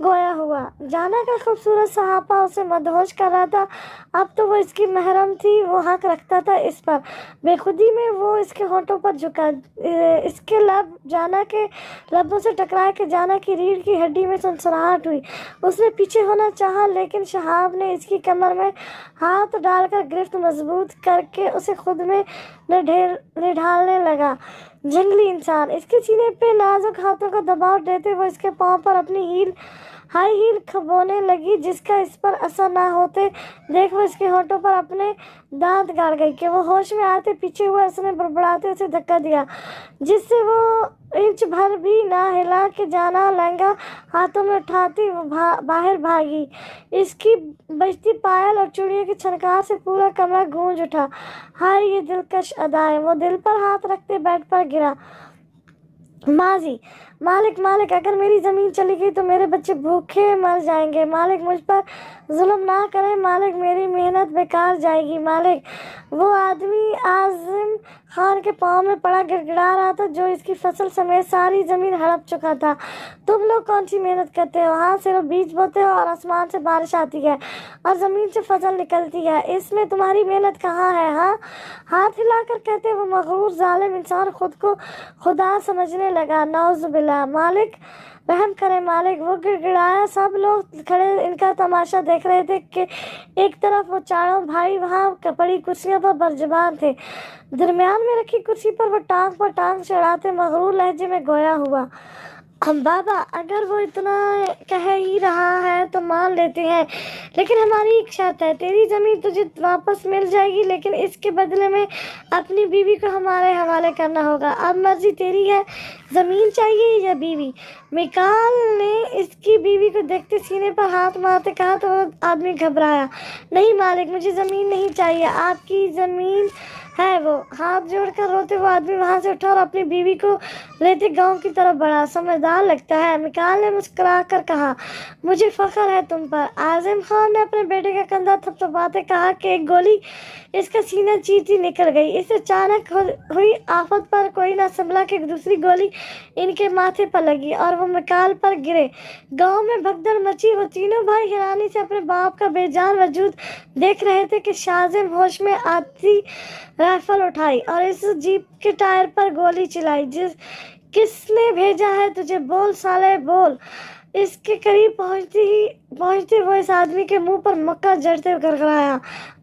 गोया हुआ। जाना का खूबसूरत सहापा उसे मदहोश कर रहा था। अब तो वो इसकी महरम थी, वो हक रखता था इस पर। बेखुदी में वो इसके होठों पर झुका। इसके लब जाना के लबों से टकराए कि जाना की रीढ़ की हड्डी में सनसनाहट हुई। उसने पीछे होना चाहा, लेकिन शहाब ने इसकी कमर में हाथ डालकर गिरफ्त मजबूत करके उसे खुद में निढालने लगा। जंगली इंसान। इसके सीने पे नाजुक हाथों का दबाव देते वो इसके पांव पर अपनी हाई हील खबोने लगी, जिसका इस पर असर ना होते देख वो इसके होठों पर अपने दांत गाड़ गई कि वो होश में आते पीछे हुआ उसने बड़बड़ाते उसे धक्का दिया, जिससे वो इंच भर भी ना हिला के जाना लहंगा हाथों में उठाती बाहर भागी। इसकी बजती पायल और चूड़ियों की छनकार से पूरा कमरा गूंज उठा। हाय ये दिलकश अदाएं। वो दिल पर हाथ रखते बेड पर गिरा। माजी, मालिक अगर मेरी ज़मीन चली गई तो मेरे बच्चे भूखे मर जाएंगे। मालिक मुझ पर जुल्म ना करें। मालिक मेरी मेहनत बेकार जाएगी। मालिक। वो आदमी आज़म खान के पाँव में पड़ा गिड़गिड़ा रहा था, जो इसकी फसल समेत सारी ज़मीन हड़प चुका था। तुम लोग कौन सी मेहनत करते हो? हाँ, सिर्फ बीज बोते हो और आसमान से बारिश आती है और ज़मीन से फसल निकलती है। इसमें तुम्हारी मेहनत कहाँ है? हाँ, हाथ हिलाकर कहते वो मगरूर जालिम इंसान खुद को खुदा समझने लगा। नौज़ुबिल्लाह। मालिक रहम करें मालिक। वो गिड़गिड़ाया। सब लोग खड़े इनका तमाशा देख रहे थे कि एक तरफ वो चारों भाई वहाँ पड़ी कुर्सियों पर बरजबान थे। दरमियान में रखी कुर्सी पर वो टांग पर टांग चढ़ाते मगरूर लहजे में गोया हुआ। बाबा, अगर वो इतना कह ही रहा है तो मान लेते हैं, लेकिन हमारी एक शर्त है। तेरी ज़मीन तुझे वापस मिल जाएगी, लेकिन इसके बदले में अपनी बीवी को हमारे हवाले करना होगा। अब मर्जी तेरी है, ज़मीन चाहिए या बीवी? मिकाल ने इसकी बीवी को देखते सीने पर हाथ मारते कहा तो वो आदमी घबराया। नहीं मालिक, मुझे ज़मीन नहीं चाहिए, आपकी ज़मीन है वो। हाथ जोड़कर रोते वो आदमी वहां से उठा और अपनी बीवी को लेते गांव की तरफ बढ़ा। समझदार लगता है, मिकाल ने मुस्कुरा कर कहा। मुझे फख्र है तुम पर। आज़म खान ने अपने बेटे का कंधा थपथपाते कहा कि एक गोली इसका सीना चीरती निकल गई। इस अचानक हुई आफत पर कोई ना संभला कि दूसरी गोली इनके माथे पर लगी और वो मिकाल पर गिरे। गांव में भगदड़ मची। वो तीनों भाई हैरानी से अपने बाप का बेजान वजूद देख रहे थे कि शाज़िम होश में आती राइफल उठाई और इस जीप के टायर पर गोली चलाई। किसने भेजा है तुझे? बोल साले बोल। इसके करीब पहुंचते वो इस आदमी के मुंह पर मक्का जड़ते हुए गड़गड़ाया।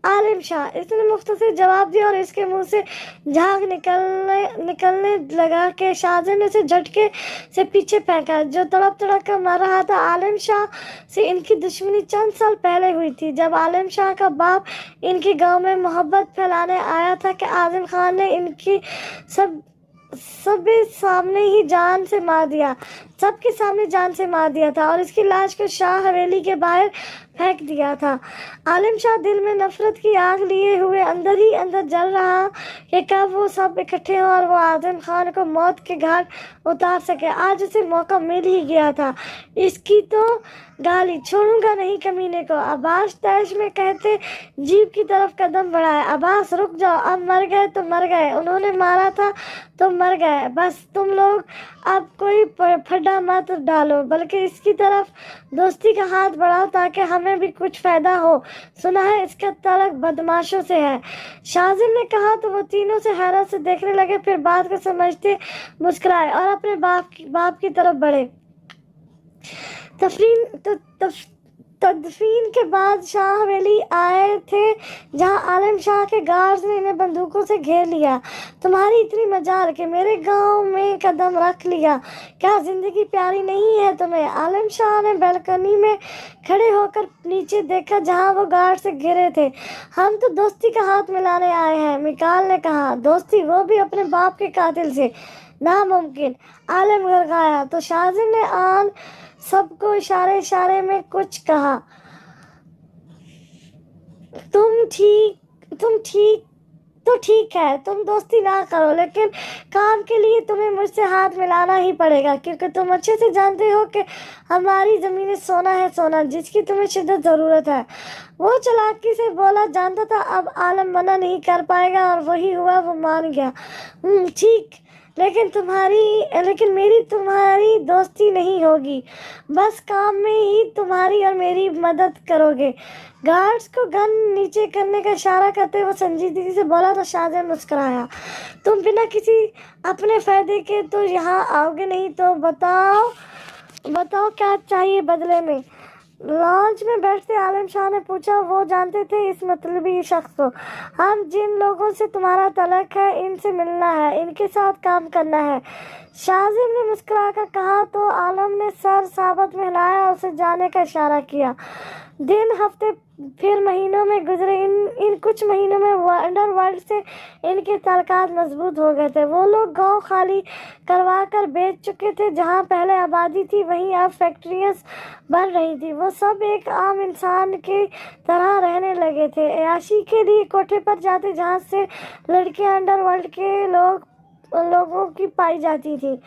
आलिम शाह। इसने मुख्तसर जवाब दिया और इसके मुंह से झाग निकलने लगा कि शाहजहां ने उसे झटके से पीछे फेंका, जो तड़प कर मर रहा था। आलिम शाह से इनकी दुश्मनी चंद साल पहले हुई थी, जब आलिम शाह का बाप इनके गांव में मोहब्बत फैलाने आया था कि आज़म खान ने इनकी सबके सामने ही जान से मार दिया, सबके सामने जान से मार दिया था और इसकी लाश को शाह हवेली के बाहर फेंक दिया था। आलिम शाह दिल में नफरत की आग लिए हुए अंदर ही अंदर जल रहा कि कब वो सब इकट्ठे हों और वो आजम खान को मौत के घाट उतार सके। आज उसे मौका मिल ही गया था। इसकी तो गाली छोड़ूंगा नहीं कमीने को। अब्बास तैश में कहते जीप की तरफ कदम बढ़ाए। अब्बास रुक जाओ, अब मर गए तो मर गए, उन्होंने मारा था तो मर गए, बस तुम लोग अब कोई फड्डा मत डालो, बल्कि इसकी तरफ दोस्ती का हाथ बढ़ाओ ताकि हमें भी कुछ फायदा हो। सुना है इसका ताल्लुक बदमाशों से है। शाजिम ने कहा तो वो तीनों से हैरत से देखने लगे, फिर बात को समझते मुस्कुराए और अपने बाप की तरफ बढ़े। तदफीन के बाद शाह हवेली आए थे, जहां आलिम शाह के गार्ड्स ने इन्हें बंदूकों से घेर लिया। तुम्हारी इतनी मजाल कि मेरे गांव में कदम रख लिया, क्या जिंदगी प्यारी नहीं है तुम्हें? आलिम शाह ने बालकनी में खड़े होकर नीचे देखा जहां वो गार्ड से घिरे थे। हम तो दोस्ती का हाथ मिलाने आए हैं, मिकाल ने कहा। दोस्ती, वो भी अपने बाप के कातिल से? नामुमकिन, आलिम गड़गड़ाया। तो शाजिम ने आन सबको इशारे में कुछ कहा। तुम ठीक है, तुम दोस्ती ना करो, लेकिन काम के लिए तुम्हें मुझसे हाथ मिलाना ही पड़ेगा, क्योंकि तुम अच्छे से जानते हो कि हमारी जमीनें सोना है, सोना जिसकी तुम्हें शिद्दत जरूरत है। वो चालाकी से बोला जानता था अब आलम मना नहीं कर पाएगा, और वही हुआ, वो मान गया। ठीक, लेकिन मेरी तुम्हारी दोस्ती नहीं होगी, बस काम में ही तुम्हारी और मेरी मदद करोगे। गार्ड्स को गन नीचे करने का इशारा करते हुए संजीदगी से बोला तो शाहजहां मुस्कुराया। तुम बिना किसी अपने फायदे के तो यहाँ आओगे नहीं, तो बताओ क्या चाहिए बदले में? लॉन्च में बैठते आलिम शाह ने पूछा। वो जानते थे इस मतलबी शख्स को। हम जिन लोगों से तुम्हारा तलक है, इनसे मिलना है, इनके साथ काम करना है। शाजिम ने मुस्कुराकर कहा तो आलम ने सर साबत में हिलाया और उसे जाने का इशारा किया। दिन हफ्ते फिर महीनों में गुजरे। इन कुछ महीनों में अंडरवर्ल्ड से इनके ताल्लुकात मजबूत हो गए थे। वो लोग गांव खाली करवा कर बेच चुके थे। जहां पहले आबादी थी वहीं अब फैक्ट्रियां बन रही थी। वो सब एक आम इंसान की तरह रहने लगे थे। अयाशी के लिए कोठे पर जाते जहां से लड़कियां अंडरवर्ल्ड के लोगों की पाई जाती थी।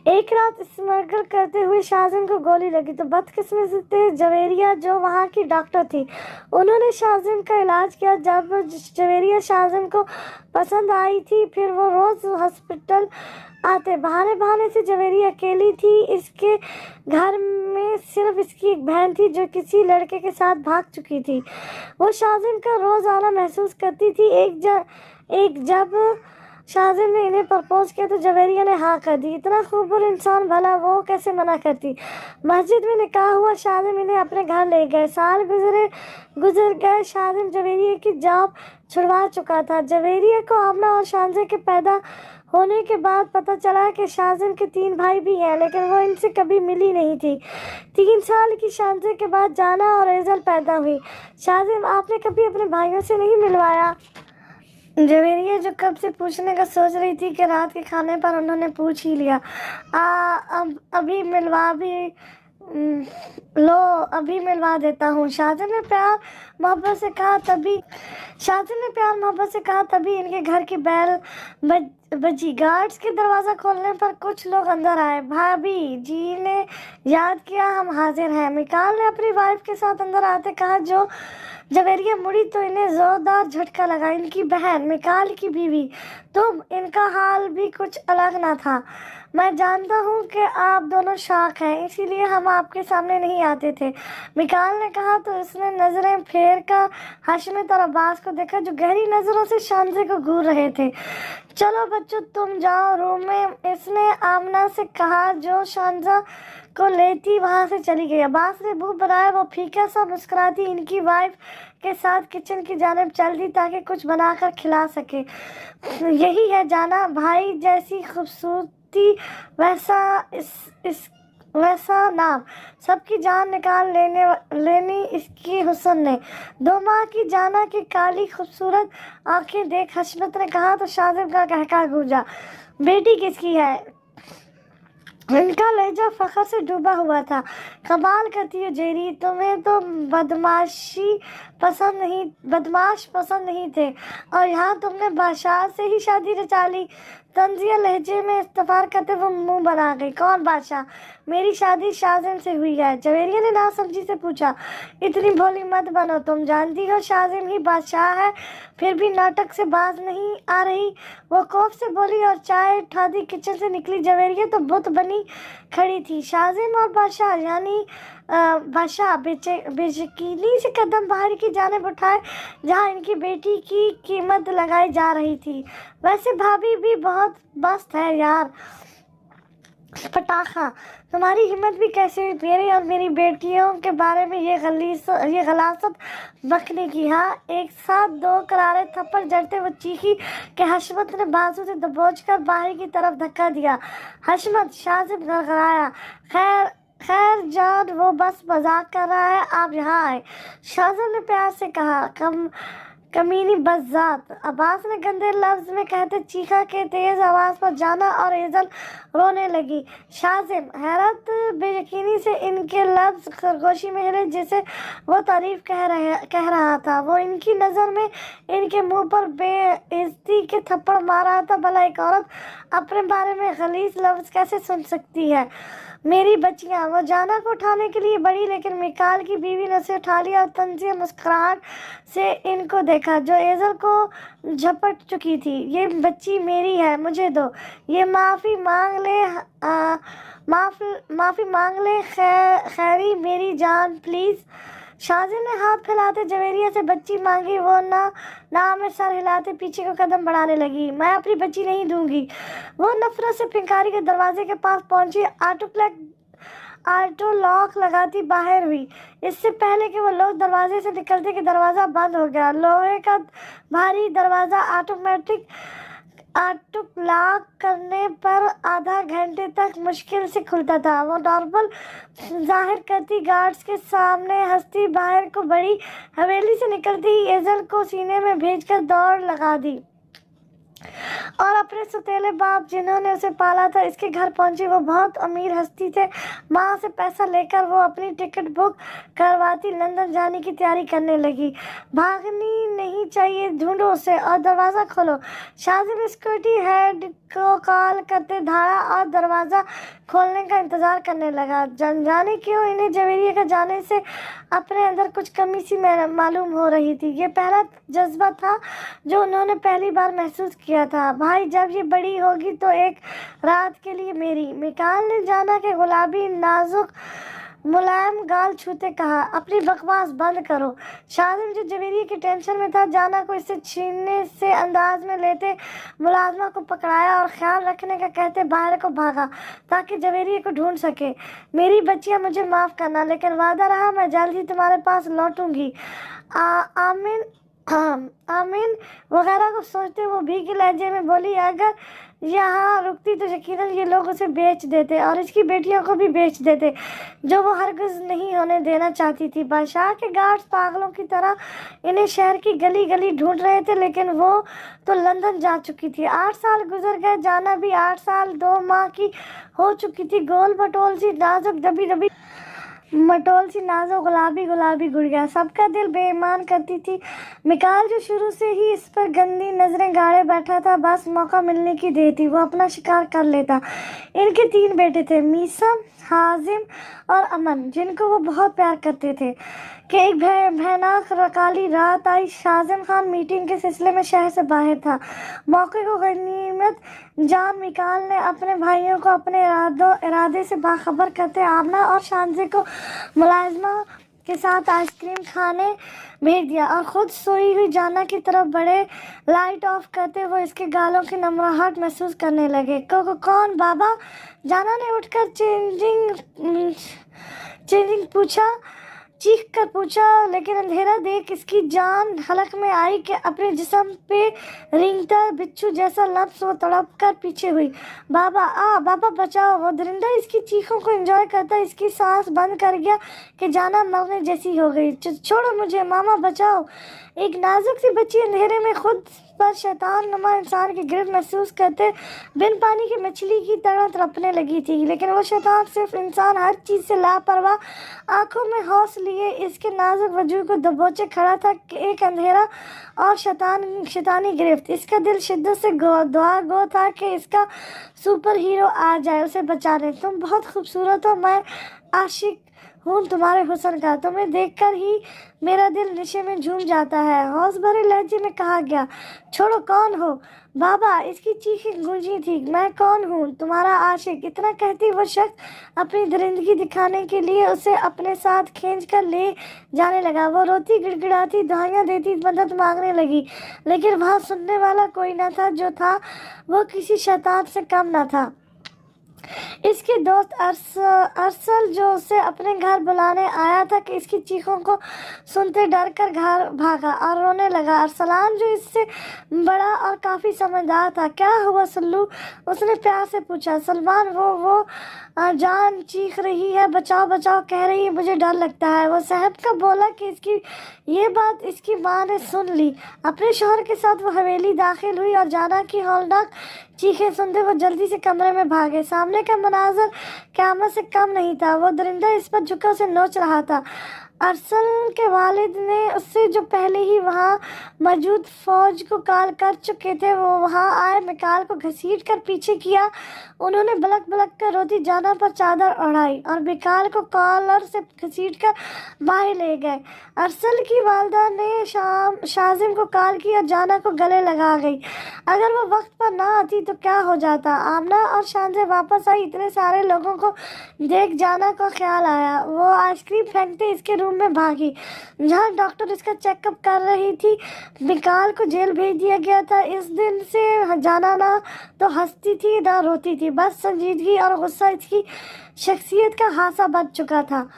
एक रात स्मगल करते हुए शाजिम को गोली लगी तो बदकिस्मती से जवेरिया, जो वहाँ की डॉक्टर थी, उन्होंने शाजिम का इलाज किया। जब जवेरिया शाजिम को पसंद आई थी, फिर वो रोज हॉस्पिटल आते। बहाने से जवेरिया अकेली थी। इसके घर में सिर्फ इसकी एक बहन थी जो किसी लड़के के साथ भाग चुकी थी। वो शाजिम का रोज आना महसूस करती थी। जब शाजिम ने इन्हें प्रपोज किया तो जवेरिया ने हाँ कर दी। इतना खूबसूरत इंसान, भला वो कैसे मना करती? मस्जिद में निकाह हुआ। शाजिम इन्हें अपने घर ले गए। साल गुजर गए। शाजिम जवेरिया की जॉब छुड़वा चुका था। जवेरिया को आमना और शांजे के पैदा होने के बाद पता चला कि शाजिम के 3 भाई भी हैं, लेकिन वो इनसे कभी मिली नहीं थी। 3 साल की शांजे के बाद जाना और एजल पैदा हुई। शाजिम, आपने कभी अपने भाइयों से नहीं मिलवाया? जवेरिया, जो कब से पूछने का सोच रही थी कि रात के खाने पर उन्होंने पूछ ही लिया। अभी मिलवा देता हूँ। शाजिम ने प्यार मोहब्बत से कहा तभी इनके घर की बैल बजी। गार्ड्स के दरवाज़ा खोलने पर कुछ लोग अंदर आए। भाभी जी ने याद किया, हम हाजिर हैं। मिकाल ने अपनी वाइफ के साथ अंदर आते कहा। जो जवेरिया मुड़ी तो इन्हें जोरदार झटका लगा। इनकी बहन, मिकाल की बीवी, तुम, इनका हाल भी कुछ अलग ना था। मैं जानता हूँ कि आप दोनों शाक हैं, इसीलिए हम आपके सामने नहीं आते थे, मिकाल ने कहा। तो इसने नजरें फेर कर हाशिम और अब्बास को देखा, जो गहरी नजरों से शांजे को घूर रहे थे। चलो बच्चों, तुम जाओ रूम में, इसने आमना से कहा, जो शांजा को लेती वहां से चली गई। अब्बास ने मुंह बनाया। वो फीका सा मुस्कुराती इनकी वाइफ के साथ किचन की जानिब चल दी ताकि कुछ बनाकर खिला सके। यही है जाना भाई, जैसी खूबसूरती वैसा नाम, सबकी जान निकाल लेनी इसकी हुस्न ने। 2 माह की जाना की काली खूबसूरत आंखें देख हशमत ने कहा तो शाजिम का कहका गूंजा, बेटी किसकी है? इनका लहजा फखर से डूबा हुआ था। कमाल करती हो जेरी, तुम्हें तो बदमाश पसंद नहीं थे और यहाँ तुमने बादशाह से ही शादी रचा ली। तंजिया लहजे में इस्तफार करते वो मुंह बना गई। कौन बादशाह? मेरी शादी शाजिम से हुई है, जवेरिया ने नासमझी से पूछा। इतनी भोली मत बनो, तुम जानती हो शाजिम ही बादशाह है, फिर भी नाटक से बाज नहीं आ रही। वो खौफ से बोली और चाय ठादी किचन से निकली। जवेरिया तो बुत बनी खड़ी थी। शाजिम और बादशाह यानी बादशाह बेयकीनी से कदम बाहर की जानिब उठाए जहाँ इनकी बेटी की कीमत लगाई जा रही थी। वैसे भाभी भी बहुत मस्त है यार, पटाखा, तुम्हारी हिम्मत भी कैसे हुई मेरी और मेरी बेटियों के बारे में ये गलासत बकने की? हाँ, एक साथ 2 करारे थप्पड़ जड़ते वो चीखी कि हशमत ने बाजू से दबोच कर बाहर की तरफ धक्का दिया। हशमत, शाजिब गड़गड़ाया। खैर जान, वो बस मजाक कर रहा है, आप यहाँ आए, शाजिब ने प्यार से कहा। कमीनी बज़ात, अब्बास ने गंदे लफ्ज में कहते चीखा के तेज आवाज पर जाना और एजल रोने लगी। शाजिम हैरत बेयकीनी से इनके लफ्ज खरगोशी में हिले जिसे वो तारीफ कह रहा था। वो इनकी नज़र में इनके मुंह पर बेइज्जती के थप्पड़ मार रहा था। भला एक औरत अपने बारे में गलीज लफ्ज कैसे सुन सकती है? मेरी बच्चियां, वो जाना को उठाने के लिए बढ़ी लेकिन मिकाल की बीवी ने उसे उठा लिया और तंजिया मुस्कुराहट से इनको देखा जो एजल को झपट चुकी थी। ये बच्ची मेरी है, मुझे दो। ये माफ़ी मांग ले खैरी मेरी जान प्लीज़। शाजिम ने हाथ फैलाते जवेरिया से बच्ची मांगी। वो ना में सर हिलाते पीछे को कदम बढ़ाने लगी। मैं अपनी बच्ची नहीं दूंगी। वो नफरत से पिंकारी के दरवाजे के पास पहुंची। ऑटो लॉक लगाती बाहर हुई। इससे पहले कि वो लोग दरवाजे से निकलते कि दरवाज़ा बंद हो गया। लोहे का भारी दरवाज़ा ऑटोमेटिक ऑटो लॉक करने पर आधा घंटे तक मुश्किल से खुलता था। वो नॉर्मल जाहिर करती गार्ड्स के सामने हंसती बाहर को बड़ी हवेली से निकलती ही एजल को सीने में भेजकर दौड़ लगा दी और अपने सौतेले बाप जिन्होंने उसे पाला था इसके घर पहुंची। वो बहुत अमीर हस्ती थे। माँ से पैसा लेकर वो अपनी टिकट बुक करवाती लंदन जाने की तैयारी करने लगी। भागनी नहीं चाहिए, ढूंढो उसे और दरवाज़ा खोलो। शाजिब सिक्योरिटी हेड को कॉल करते धाड़ा और दरवाज़ा खोलने का इंतज़ार करने लगा। जाने क्यों इन्हें जवेरिया का जाने से अपने अंदर कुछ कमी सी मालूम हो रही थी। ये पहला जज्बा था जो उन्होंने पहली बार महसूस किया था। भाई, जब ये बड़ी होगी तो एक रात के लिए मेरी। मिकाल ने जाना के गुलाबी नाजुक मुलायम गाल छूते कहा, अपनी बकवास बंद करो। शाजिम जो जवेरिया की टेंशन में था, जाना को इससे छीनने से अंदाज में लेते मुलाजमा को पकड़ाया और ख्याल रखने का कहते बाहर को भागा ताकि जवेरिया को ढूंढ सके। मेरी बच्चियां, मुझे माफ़ करना, लेकिन वादा रहा मैं जल्द ही तुम्हारे पास लौटूंगी। आमीन वगैरह को सोचते वो भीगे लहजे में बोली, अगर यहाँ रुकती तो यकीनन ये लोग उसे बेच देते और इसकी बेटियों को भी बेच देते, जो वो हरगिज़ नहीं होने देना चाहती थी। बादशाह के गार्ड्स पागलों की तरह इन्हें शहर की गली गली ढूंढ रहे थे, लेकिन वो तो लंदन जा चुकी थी। 8 साल गुजर गए। जाना भी 8 साल 2 माह की हो चुकी थी। गोल मटोल सी नाजुक गुलाबी गुड़िया सबका दिल बेईमान करती थी। मिकाल जो शुरू से ही इस पर गंदी नजरें गाड़े बैठा था, बस मौका मिलने की देर थी वो अपना शिकार कर लेता। इनके 3 बेटे थे, मीसम, हाजिम और अमन, जिनको वो बहुत प्यार करते थे। कि एक भयानक काली रात आई। शाजिम खान मीटिंग के सिलसिले में शहर से बाहर था। मौके को गनीमत जान मिकाल ने अपने भाइयों को अपने इरादे से बाखबर करते आमना और शानजे को मुलाजमा के साथ आइसक्रीम खाने भेज दिया और खुद सोई हुई जाना की तरफ बढ़े। लाइट ऑफ करते वो इसके गालों की नमराहट महसूस करने लगे। कौन बाबा? जाना ने उठकर चेंजिंग पूछा। चीख कर पूछा, लेकिन अंधेरा देख इसकी जान हलक में आई कि अपने जिस्म पे रेंगता बिच्छू जैसा लफ्ज वो तड़प कर पीछे हुई। बाबा बचाओ। वो दरिंदा इसकी चीखों को एंजॉय करता इसकी सांस बंद कर गया कि जाना मरने जैसी हो गई। छोड़ो मुझे, मामा बचाओ। एक नाजुक सी बच्ची अंधेरे में खुद पर शैतान नुमा इंसान की गिरफ्त महसूस करते बिन पानी की मछली की तरह तड़पने लगी थी, लेकिन वो शैतान सिर्फ इंसान हर चीज से लापरवाह आंखों में हौस लिए इसके नाजुक वजूद को दबोचे खड़ा था कि एक अंधेरा और शैतानी गिरफ्त। इसका दिल शिद्दत से दुआ गो था कि इसका सुपर हीरो आ जाए उसे बचाने। तुम बहुत खूबसूरत हो, मैं आशिक हूँ तुम्हारे हुस्न का, तुम्हें देखकर ही मेरा दिल नशे में झूम जाता है, हौस भरे लहजे में कहा गया। छोड़ो, कौन हो? बाबा, इसकी चीखें गूंजी थी। मैं कौन हूँ? तुम्हारा आशिक। इतना कहती वो शख्स अपनी दरिंदगी दिखाने के लिए उसे अपने साथ खींच कर ले जाने लगा। वो रोती गिड़गिड़ाती दुआएं देती मदद मांगने लगी, लेकिन वहाँ सुनने वाला कोई न था। जो था वो किसी शैतान से कम न था। इसके दोस्त अरसल जो उसे अपने घर बुलाने आया था कि इसकी चीखों को सुनते डर कर घर भागा और रोने लगा। अरसलान जो इससे बड़ा और काफ़ी समझदार था, क्या हुआ सल्लू? उसने प्यार से पूछा। सलमान, वो जान चीख रही है, बचाओ बचाओ कह रही है, मुझे डर लगता है। वो साहब का बोला कि इसकी ये बात इसकी माँ ने सुन ली। अपने शौहर के साथ वो हवेली दाखिल हुई और जाना की हौलनाक चीखें सुनते वो जल्दी से कमरे में भागे। सामने का मनाजर क़यामत से कम नहीं था। वो दरिंदा इस पर झुका उसे नोच रहा था। अरसल के वालिद ने उससे जो पहले ही वहाँ मौजूद फौज को कॉल कर चुके थे, वो वहाँ आए, मिकाल को घसीट कर पीछे किया। उन्होंने बलक बलक कर रोती जाना पर चादर ओढ़ाई और मिकाल को कॉलर से घसीट कर बाहर ले गए। अरसल की वालदा ने शाजिम को कॉल की और जाना को गले लगा गई। अगर वो वक्त पर ना आती तो क्या हो जाता? आमना और शानजे वापस आई। इतने सारे लोगों को देख जाना का ख्याल आया। वो आइसक्रीम फेंकते इसके रूम में भागी जहाँ डॉक्टर इसका चेकअप कर रही थी। मिकाल को जेल भेज दिया गया था। इस दिन से जाना ना तो हंसती थी ना रोती थी, बस संजीदगी और गुस्सा इसकी शख्सियत का हासा बन चुका था।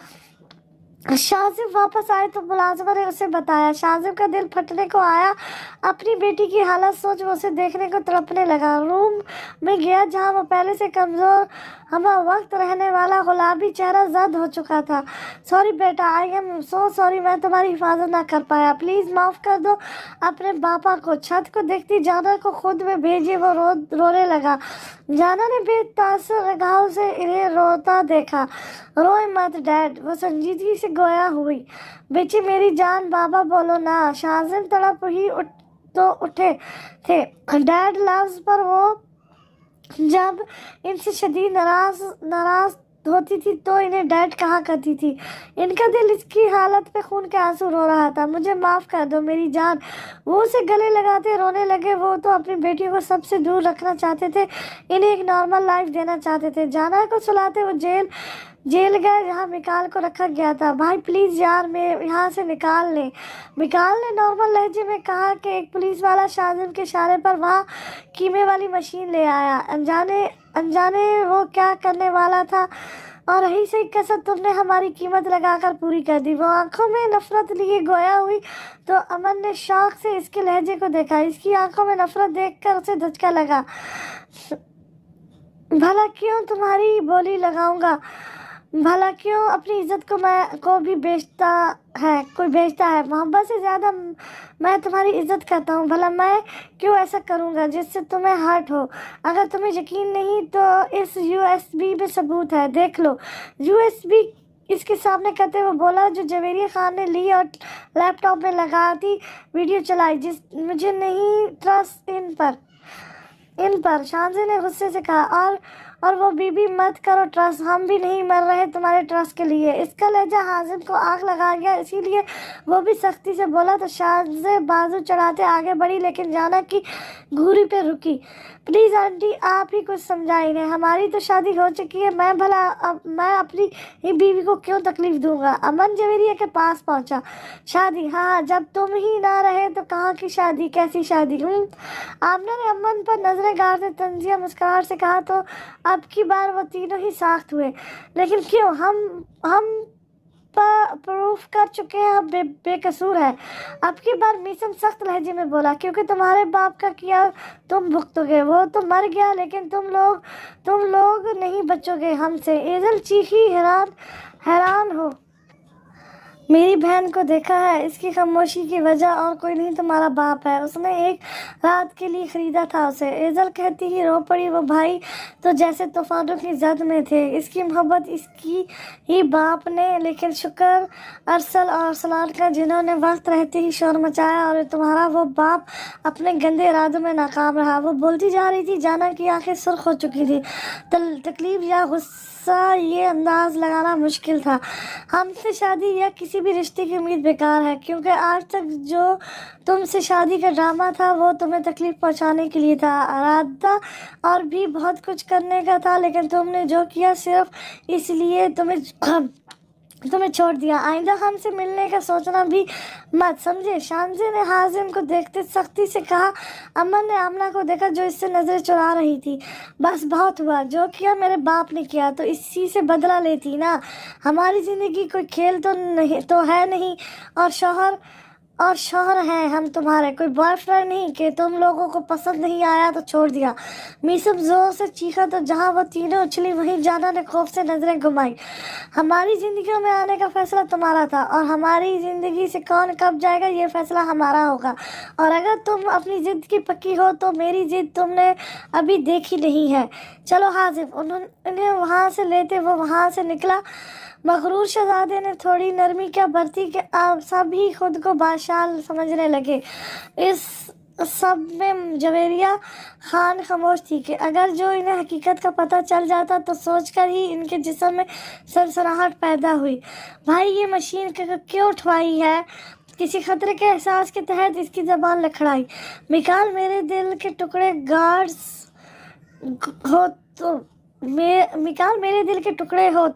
शाजिम वापस आए तो मुलाजिमा ने उसे बताया। शाजिम का दिल फटने को आया। अपनी बेटी की हालत सोच वो उसे देखने को तड़पने लगा। रूम में गया जहाँ वो पहले से कमज़ोर हमा वक्त रहने वाला गुलाबी चेहरा जद हो चुका था। सॉरी बेटा, आई एम सो सॉरी, मैं तुम्हारी हिफाजत ना कर पाया, प्लीज़ माफ़ कर दो अपने पापा को। छत को देखती जाना को खुद में भेजिए। वो रोने लगा। जाना ने बेतासर निगाहों से इन्हें रोता देखा। रोए मत डैड, वो संजीदगी से गोया हुई। बेची मेरी जान, बाबा बोलो ना। शाजिम तड़प ही उठे थे। डैड लफ्ज़ पर वो जब इनसे शदीद नाराज होती थी तो इन्हें डैड कहा करती थी। इनका दिल इसकी हालत पे खून के आंसू रो रहा था। मुझे माफ़ कर दो मेरी जान। वो उसे गले लगाते रोने लगे। वो तो अपनी बेटियों को सबसे दूर रखना चाहते थे, इन्हें एक नॉर्मल लाइफ देना चाहते थे। जाना को सुलाते वो जेल गए जहाँ मिकाल को रखा गया था। भाई प्लीज़ यार, मैं यहाँ से निकाल ले। मिकाल ने नॉर्मल लहजे में कहा कि एक पुलिस वाला शाजिम के इशारे पर वहाँ कीमे वाली मशीन ले आया। अनजाने वो क्या करने वाला था और रही सही कसर तुमने हमारी कीमत लगाकर पूरी कर दी। वो आंखों में नफरत लिए गोया हुई तो अमन ने शौक से इसके लहजे को देखा। इसकी आंखों में नफरत देखकर उसे धचका लगा। भला क्यों तुम्हारी बोली लगाऊंगा? भला क्यों अपनी इज्जत को भी कोई बेचता है? मोहब्बत से ज़्यादा मैं तुम्हारी इज्जत करता हूँ। भला मैं क्यों ऐसा करूँगा जिससे तुम्हें हर्ट हो? अगर तुम्हें यकीन नहीं तो इस USB में सबूत है, देख लो। USB इसके सामने करते हुए बोला जो जवेरिया खान ने ली और लैपटॉप में लगाती वीडियो चलाई। मुझे नहीं ट्रस्ट इन पर शानजे ने गुस्से से कहा। और वो बीबी मत करो ट्रस्ट, हम भी नहीं मर रहे तुम्हारे ट्रस्ट के लिए। इसका लहजा हाजिम को आग लगा गया, इसीलिए वो भी सख्ती से बोला तो शानजे बाजू चढ़ाते आगे बढ़ी, लेकिन जाना की घूरी पे रुकी। प्लीज़ आंटी, आप ही कुछ समझाइए, हमारी तो शादी हो चुकी है, मैं अपनी ही बीवी को क्यों तकलीफ दूंगा? अमन जवेरिया के पास पहुंचा। शादी? हाँ, जब तुम ही ना रहे तो कहाँ की शादी, कैसी शादी? आमना ने अमन पर नजरें गाड़ते तंजिया मुस्कुराहट से कहा। तो अब की बार वो तीनों ही साख्त हुए। लेकिन क्यों? हम प्रूफ कर चुके हैं, आप बेकसूर है। अब की बार मीसम सख्त लहजे में बोला, क्योंकि तुम्हारे बाप का किया तुम भुगतोगे। वो तो मर गया, लेकिन तुम लोग नहीं बचोगे हमसे। एजल चीखी, हैरान हो। मेरी बहन को देखा है, इसकी खामोशी की वजह और कोई नहीं, तुम्हारा बाप है। उसने एक रात के लिए खरीदा था उसे। एजल कहती ही रो पड़ी। वो भाई तो जैसे तूफानों की जद में थे। इसकी मोहब्बत इसकी ही बाप ने, लेकिन शुक्र अरसल और अरसलान का, जिन्होंने वक्त रहते ही शोर मचाया, और तुम्हारा वो बाप अपने गंदे इरादों में नाकाम रहा। वो बोलती जा रही थी, जाना की आंखें सुर्ख हो चुकी थी। तकलीफ या गुस्सा ये अंदाज लगाना मुश्किल था। हमसे शादी या किसी भी रिश्ते की उम्मीद बेकार है, क्योंकि आज तक जो तुमसे शादी का ड्रामा था वो तुम्हें तकलीफ पहुंचाने के लिए था। इरादा और भी बहुत कुछ करने का था, लेकिन तुमने जो किया सिर्फ इसलिए तुम्हें छोड़ दिया। आइंदा हमसे मिलने का सोचना भी मत, समझे। शानजे ने हाजिम को देखते सख्ती से कहा। अमन ने आमना को देखा, जो इससे नजरें चुरा रही थी। बस बहुत हुआ, जो किया मेरे बाप ने किया, तो इसी से बदला लेती ना। हमारी जिंदगी कोई खेल तो है नहीं, और शौहर हैं हम तुम्हारे, कोई बॉयफ्रेंड नहीं कि तुम लोगों को पसंद नहीं आया तो छोड़ दिया। मीसम जोर से चीखा तो जहां वो तीनों उछली, वहीं जाना ने खौफ से नजरें घुमाई। हमारी जिंदगियों में आने का फैसला तुम्हारा था, और हमारी जिंदगी से कौन कब जाएगा ये फैसला हमारा होगा। और अगर तुम अपनी जिद की पक्की हो तो मेरी जिद तुमने अभी देखी नहीं है। चलो हाजिम। उन्हें वहां से लेते वो वहां से निकला। मगरूर शहजादे ने थोड़ी नरमी क्या बरती कि आप सभी खुद को बादशाह समझने लगे। इस सब में जवेरिया खान खामोश थी कि अगर जो इन्हें हकीकत का पता चल जाता तो सोचकर ही इनके जिस्म में सनसनाहट पैदा हुई। भाई ये मशीन क्यों उठवाई है? किसी खतरे के एहसास के तहत इसकी जबान लखड़ाई। मिकाल मेरे दिल के टुकड़े गार्ड्स हो मिकाल मेरे दिल के टुकड़े हो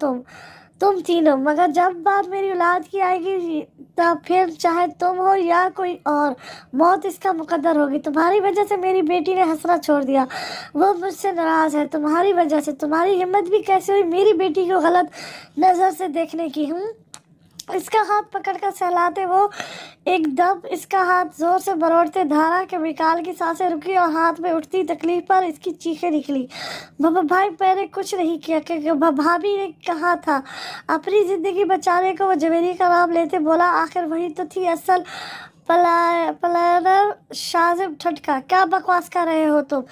तुम तीनों, मगर जब बात मेरी औलाद की आएगी तब फिर चाहे तुम हो या कोई और, मौत इसका मुकद्दर होगी। तुम्हारी वजह से मेरी बेटी ने हंसना छोड़ दिया। वो मुझसे नाराज है तुम्हारी वजह से। तुम्हारी हिम्मत भी कैसे हुई मेरी बेटी को गलत नजर से देखने की? इसका हाथ पकड़कर सहलाते वो एकदम इसका हाथ जोर से मरोड़ते धारा के मिकाल की सांसें रुकी और हाथ में उठती तकलीफ पर इसकी चीखें निकली। भाई मैंने कुछ नहीं किया, क्योंकि भाभी ने कहा था अपनी जिंदगी बचाने को। वो जवेरी का नाम लेते बोला, आखिर वही तो थी असल प्लानर। शाजिम ठटका, क्या बकवास कर रहे हो तुम?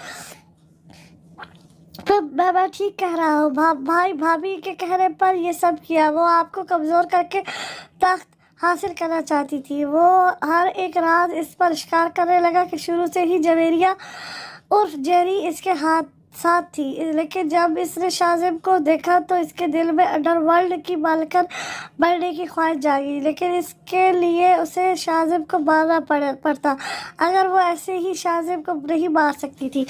तो मैं ठीक कह रहा हूँ। भाई भाभी के कहने पर ये सब किया। वो आपको कमज़ोर करके तख्त हासिल करना चाहती थी। वो हर एक रात इस पर शिकार करने लगा कि शुरू से ही जवेरिया उर्फ जेरी इसके साथ थी। लेकिन जब इसने शाजिम को देखा तो इसके दिल में अंडरवर्ल्ड की मालकन बनने की ख्वाहिश जागी, लेकिन इसके लिए उसे शाजिम को मारना पड़ता। अगर वो ऐसे ही शाजिम को नहीं मार सकती थी,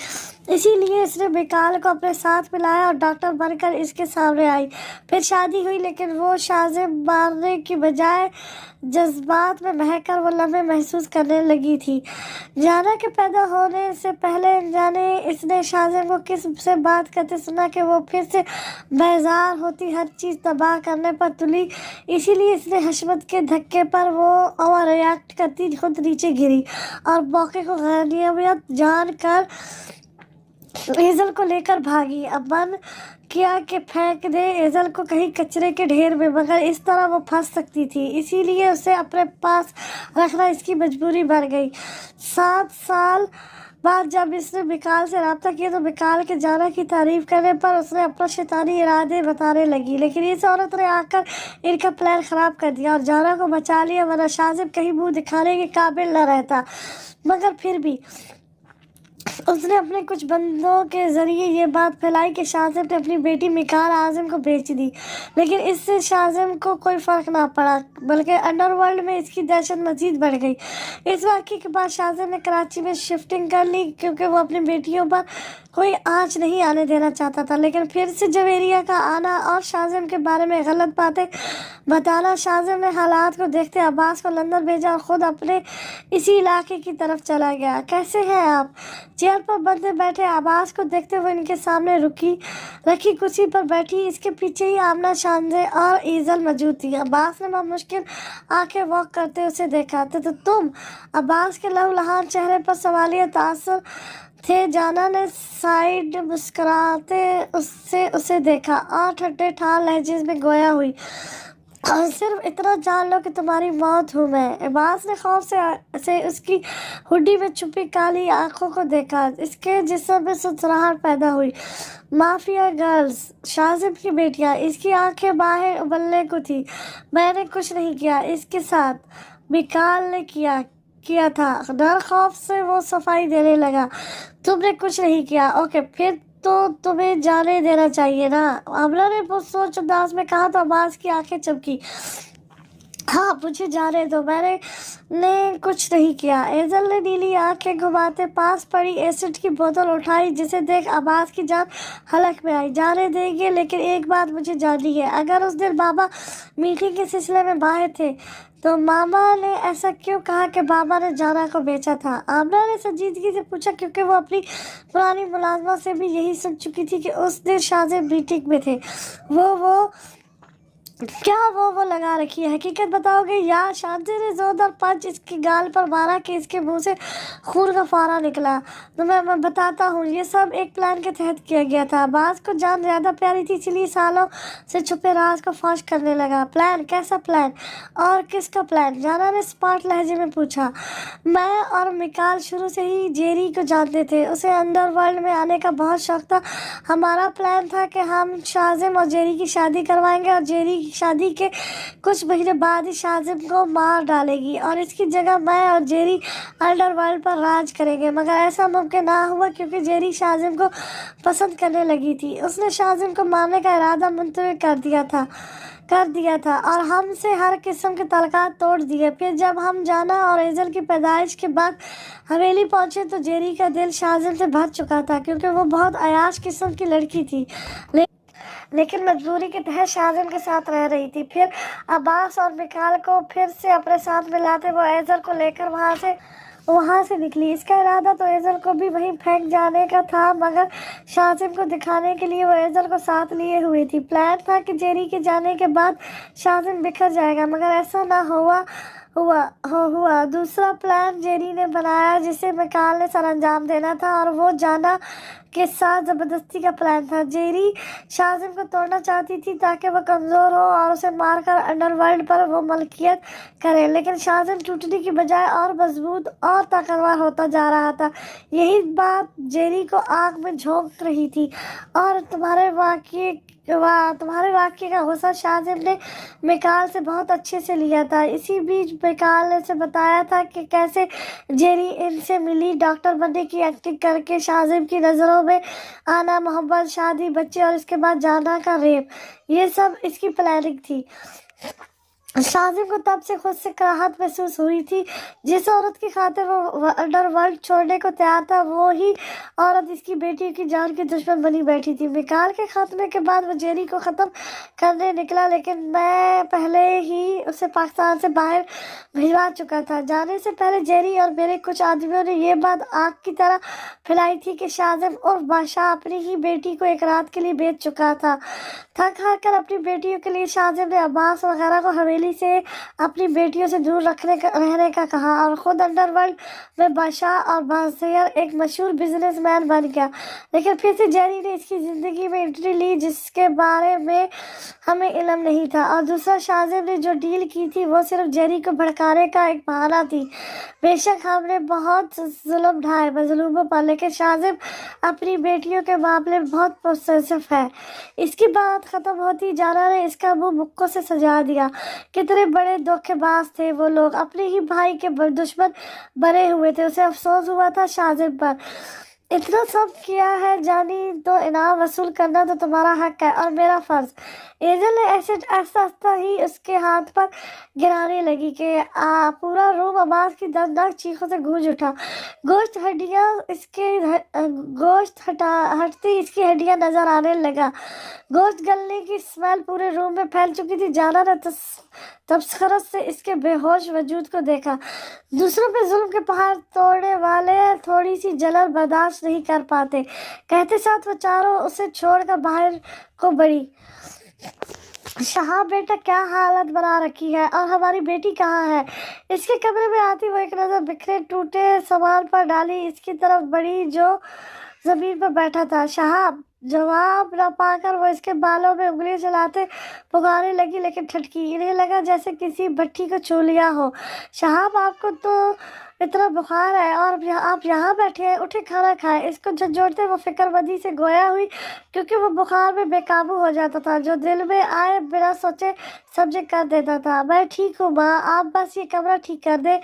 इसीलिए इसने मिकाल को अपने साथ मिलाया और डॉक्टर बनकर इसके सामने आई। फिर शादी हुई, लेकिन वो शाजिम मारने की बजाय जज्बात में बहकर वो लम्हे महसूस करने लगी थी। जाना के पैदा होने से पहले जाने इसने शाजिम को किस से बात करते सुना कि वो फिर से बेजार होती, हर चीज़ तबाह करने पर तुली। इसीलिए इसने हशमत के धक्के पर वो ओवर रिएक्ट करती खुद नीचे गिरी और मौके को गनीमत जानकर एजल को लेकर भागी। अब मन किया कि फेंक दे एजल को कहीं कचरे के ढेर में, मगर इस तरह वो फंस सकती थी, इसीलिए उसे अपने पास रखना इसकी मजबूरी बन गई। 7 साल बाद जब इसने मिकाल से रब्ता किया तो मिकाल के जाना की तारीफ करने पर उसने अपना शैतानी इरादे बताने लगी, लेकिन इस औरत ने आकर इनका प्लान ख़राब कर दिया और जाना को बचा लिया, वरना शाजिम कहीं मुँह दिखाने के काबिल न रहता। मगर फिर भी उसने अपने कुछ बंदों के जरिए ये बात फैलाई कि शाजिम ने अपनी बेटी मिकाल आजिम को बेच दी, लेकिन इससे शाजिम को कोई फ़र्क ना पड़ा, बल्कि अंडरवर्ल्ड में इसकी दहशत मजीद बढ़ गई। इस वाक़े के बाद शाजिम ने कराची में शिफ्टिंग कर ली, क्योंकि वो अपनी बेटियों पर कोई आँच नहीं आने देना चाहता था। लेकिन फिर से जवेरिया का आना और शाजिम के बारे में गलत बातें बताना, शाजिम ने हालात को देखते अब्बास को लंदन भेजा और ख़ुद अपने इसी इलाके की तरफ चला गया। कैसे हैं आप? जी चेयर पर बंदे बैठे अब्बास को देखते हुए इनके सामने रखी कुर्सी पर बैठी इसके पीछे ही आमना शानजे और ईजल मौजूद थी। अब्बास ने मुश्किल आंखें वॉक करते उसे देखा। तो तुम? अब्बास के लहूलुहान चेहरे पर सवालिया तासुर थे। जाना ने साइड मुस्कुराते उससे उसे देखा और ठट्ठे ठार लहजे में गोया हुई, और सिर्फ इतना जान लो कि तुम्हारी मौत हूँ मैं। अब्बास ने खौफ से उसकी हुड्डी में छुपी काली आंखों को देखा। इसके जिस्म में सुसराहट पैदा हुई। माफिया गर्ल्स, शाजिब की बेटियां। इसकी आंखें बाहें उबलने को थी। मैंने कुछ नहीं किया, इसके साथ मिकाल ने किया था। डर खौफ से वो सफाई देने लगा। तुमने कुछ नहीं किया? ओके, फिर तो तुम्हें जाने देना चाहिए ना, अमला ने सोच अंदाज में कहा। तो अब्बास की आंखें चमकी। हाँ, मुझे जाने दो, मैंने कुछ नहीं किया। एजल ने नीली आंखें घुमाते पास पड़ी एसिड की बोतल उठाई, जिसे देख अब्बास की जान हलक में आई। जाने देंगे, लेकिन एक बात मुझे जाननी है। अगर उस दिन बाबा मीटिंग के सिलसिले में बाहर थे तो मामा ने ऐसा क्यों कहा कि बाबा ने जाना को बेचा था? आमना ने संजीदगी से पूछा, क्योंकि वो अपनी पुरानी मुलाजमा से भी यही सुन चुकी थी कि उस दिन शाजिब मीटिंग में थे। वो लगा रखी है, हकीकत बताओगे? या शांति ने जोरदार पंच इसकी गाल पर मारा कि इसके मुंह से खून का फौरा निकला। तो मैं बताता हूँ, ये सब एक प्लान के तहत किया गया था। अब्बास को जान ज्यादा प्यारी थी, इसलिए सालों से छुपे राज को फाश करने लगा। प्लान? कैसा प्लान और किसका प्लान? जाना ने स्मार्ट लहजे में पूछा। मैं और मिकाल शुरू से ही जेरी को जानते थे, उसे अंडरवर्ल्ड में आने का बहुत शौक था। हमारा प्लान था कि हम शाजिम और जेरी की शादी करवाएंगे और जेरी शादी के कुछ महीने बाद ही शाजिम को मार डालेगी और इसकी जगह मैं और जेरी अंडरवर्ल्ड पर राज करेंगे। मगर ऐसा मुमकिन ना हुआ, क्योंकि जेरी शाजिम को पसंद करने लगी थी। उसने शाजिम को मारने का इरादा मुंतवी कर दिया था और हमसे हर किस्म के तलकात तोड़ दिए। फिर जब हम जाना और एजल की पैदाइश के बाद हवेली पहुंचे तो जेरी का दिल शाजिम से भर चुका था, क्योंकि वो बहुत अयाश किस्म की लड़की थी, लेकिन मजबूरी के तहत शाजिम के साथ रह रही थी। फिर अब्बास और मिकाल को फिर से अपने साथ मिलाते वो एजल को लेकर वहाँ से निकली। इसका इरादा तो एजल को भी वहीं फेंक जाने का था, मगर शाजिम को दिखाने के लिए वो एजल को साथ लिए हुई थी। प्लान था कि जेरी के जाने के बाद शाजिम बिखर जाएगा, मगर ऐसा ना हुआ। दूसरा प्लान जेरी ने बनाया, जिसे मिकाल ने सर अंजाम देना था, और वो जाना के साथ जबरदस्ती का प्लान था। जेरी शाजिम को तोड़ना चाहती थी ताकि वह कमज़ोर हो और उसे मारकर अंडरवर्ल्ड पर वो मलकियत करे, लेकिन शाजिम टूटने की बजाय और मजबूत और ताकतवर होता जा रहा था। यही बात जेरी को आँख में झोंक रही थी। और तुम्हारे वाक्य का गुस्सा शाजिम ने मिकाल से बहुत अच्छे से लिया था। इसी बीच मिकाल ने उसे बताया था कि कैसे जेरी इनसे मिली, डॉक्टर बनने की एक्टिंग करके शाजिम की नज़रों में आना, मोहब्बत, शादी, बच्चे और इसके बाद जाना का रेप, ये सब इसकी प्लानिंग थी। शाजिम को तब से खुद से कराहत महसूस हुई थी। जिस औरत की खातिर वो अंडरवर्ल्ड छोड़ने को तैयार था, वो ही औरत इसकी बेटी की जान की दुश्मन बनी बैठी थी। मिकाल के खात्मे के बाद वो जेरी को ख़त्म करने निकला, लेकिन मैं पहले ही उसे पाकिस्तान से बाहर भिजवा चुका था। जाने से पहले जेरी और मेरे कुछ आदमियों ने ये बात आग की तरह फैलाई थी कि शाजिम और बादशाह अपनी ही बेटी को एक रात के लिए बेच चुका था। थक हार कर अपनी बेटियों के लिए शाजिम ने अब्बास वगैरह को हवेली से अपनी बेटियों से दूर रहने का कहा और खुद अंडरवर्ल्ड में बादशाह और बादशाह एक मशहूर बिजनेसमैन बन गया। लेकिन फिर से जेरी ने इसकी ज़िंदगी में एंट्री ली जुसके बारे में हमें इल्म नहीं था। और दूसरा, शाजिम ने जो डील की थी वो सिर्फ जेरी को भड़काने का एक बहाना थी। बेशक हमने बहुत जुल्म ढाए मजलूमों पर, लेकिन शाजिम अपनी बेटियों के मामले में बहुत पोसेसिव है। इसकी बात खत्म होती जाना ने इसका मुंह मुक्कों से सजा दिया। कितने बड़े धोखेबाज थे वो लोग, अपने ही भाई के दुश्मन बने हुए थे। उसे अफसोस हुआ था शाजिम पर। इतना सब किया है जानी, तो इनाम वसूल करना तो तुम्हारा हक है और मेरा फर्ज। एजल ने ऐसा ही उसके हाथ पर गिराने लगी कि पूरा रूम अब्बास की दर्दनाक चीखों से गूंज उठा। गोश्त हटती इसकी हड्डियां नजर आने लगा। गोश्त गलने की स्मेल पूरे रूम में फैल चुकी थी। जाना ने तबसरत से इसके बेहोश वजूद को देखा। दूसरों पे जुल्म के पहाड़ तोड़ने वाले थोड़ी सी जलन बर्दाश्त नहीं कर पाते। कहते साथ वो चारों उसे छोड़कर बाहर को बढ़ी। शहाब बेटा, क्या हालत बना रखी है, और हमारी बेटी कहाँ है? इसके कमरे में आती वो एक नजर बिखरे टूटे सामान पर डाली, इसकी तरफ बढ़ी जो जमीन पर बैठा था। शहाब जवाब न पाकर वो इसके बालों में उंगली चलाते पुकारने लगी, लेकिन ठटकी। इन्हें लगा जैसे किसी भट्टी को छू लिया हो। शहाब, आपको तो इतना बुखार है और आप यहाँ बैठे हैं, उठे खाना खाएं। इसको झंझोड़ते वो फिक्रमंदी से गोया हुई, क्योंकि वो बुखार में बेकाबू हो जाता था। जो दिल में आए बिना सोचे समझे कर देता था। मैं ठीक हूँ माँ, आप बस ये कमरा ठीक कर दे।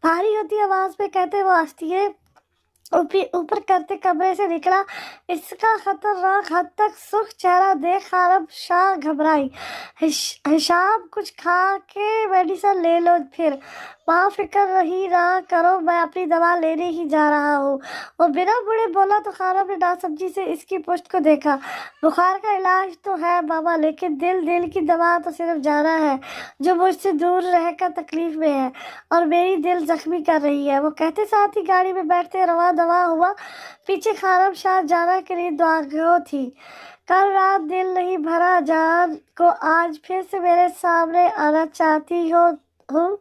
भारी होती आवाज में कहते वो आस्तीन ऊपर करते कमरे से निकला। इसका खतरनाक हद तक सुर्ख चेहरा देख खारब शाह घबराई। हिशाम, कुछ खा के मेडिसिन ले लो फिर। माँ, फिक्र नहीं ना करो, मैं अपनी दवा लेने ही जा रहा हूँ। वो बिना बुढ़े बोला तो खारब ने नासमझी से इसकी पुश्त को देखा। बुखार का इलाज तो है मामा, लेकिन दिल की दवा तो सिर्फ जाना है, जो मुझसे दूर रहकर तकलीफ में है और मेरी दिल जख्मी कर रही है। वो कहते साथ ही गाड़ी में बैठते रवा दवा हुआ। पीछे खारब शाह जाना के लिए दुआगो थी। कल रात दिल नहीं भरा जान को आज फिर से मेरे सामने आना चाहती हो हूँ।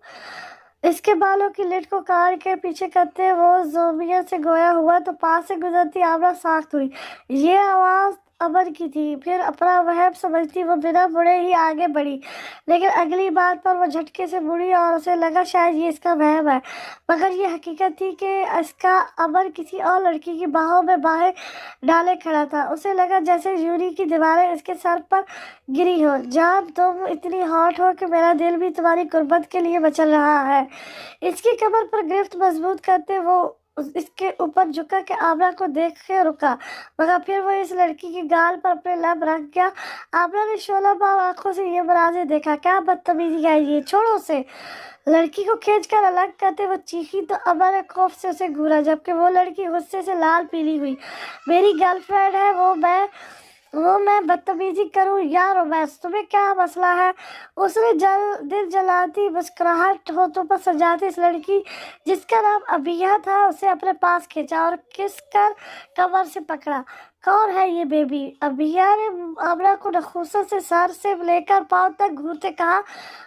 इसके बालों की लिट को काट के पीछे करते वो जोमिया से गोया हुआ तो पास से गुजरती आमना साख्त हुई। ये आवाज अमर की थी। फिर अपना वहम समझती वो बिना मुड़े ही आगे बढ़ी, लेकिन अगली बात पर वो झटके से मुड़ी और उसे लगा शायद ये इसका वहम है, मगर ये हकीकत थी कि इसका अमर किसी और लड़की की बाहों में बाहें डाले खड़ा था। उसे लगा जैसे यूरी की दीवारें इसके सर पर गिरी हो। जान, तुम इतनी हॉट हो कि मेरा दिल भी तुम्हारी गुर्बत के लिए मचल रहा है। इसकी कमर पर गिरफ्त मजबूत करते वो इसके ऊपर झुका के आमना को देख के रुका, मगर फिर वो इस लड़की की गाल पर अपने लब रख गया। आमना ने शोला बार आंखों से ये मनाजिर देखा। क्या बदतमीजी है ये, छोड़ो उसे। लड़की को खींचकर अलग करते वो चीखी तो अमर ने खौफ से उसे घूरा, जबकि वो लड़की गुस्से से लाल पीली हुई। मेरी गर्लफ्रेंड है वो मैं बदतमीजी करूं या रोमांस, तुम्हें क्या मसला है? उसने दिल जलाती मुस्कुराहट होठों पर सजाती इस लड़की जिसका नाम अबिया था उसे अपने पास खींचा और किस कर कमर से पकड़ा। कौन है ये बेबी? अबिया ने आमना को नखूसत से सर से लेकर पांव तक घूरते कहा।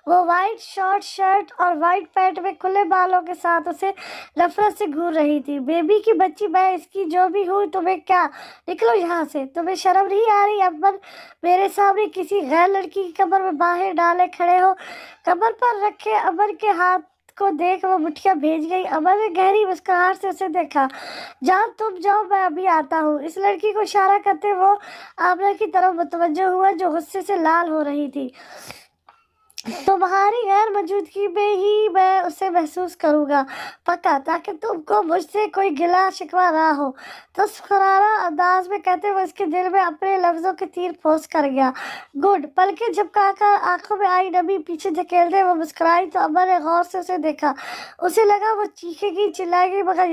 वो वाइट शॉर्ट शर्ट और वाइट पैंट में खुले बालों के साथ उसे नफरत से घूर रही थी। बेबी की बच्ची मैं इसकी जो भी हूँ, तुम्हें क्या? निकलो यहाँ से, तुम्हें शर्म नहीं आ रही? अमर मेरे सामने किसी गैर लड़की की कमर में बाहें डाले खड़े हो। कमर पर रखे अमर के हाथ को देख वो मुठियां भेज गई। अमर ने गहरी मुस्कुराहट से उसे देखा। जान, तुम जाओ, मैं अभी आता हूँ। इस लड़की को इशारा करते वो आमना की तरफ मुतवज्जो हुआ जो गुस्से से लाल हो रही थी। तुम्हारी गैर मौजूदगी में ही मैं उसे महसूस करूंगा, पक्का, ताकि तुमको मुझसे कोई गिला शिकवा ना हो। तस्करारा अंदाज में कहते हुए इसके दिल में अपने लफ्जों के तीर ठोस कर गया। गुड। पलके झपकाकर आंखों में आई नमी पीछे धकेलते वो मुस्कुराई तो अमर ने गौर से उसे देखा। उसे लगा वो चीखेगी चिल्लाएगी, मगर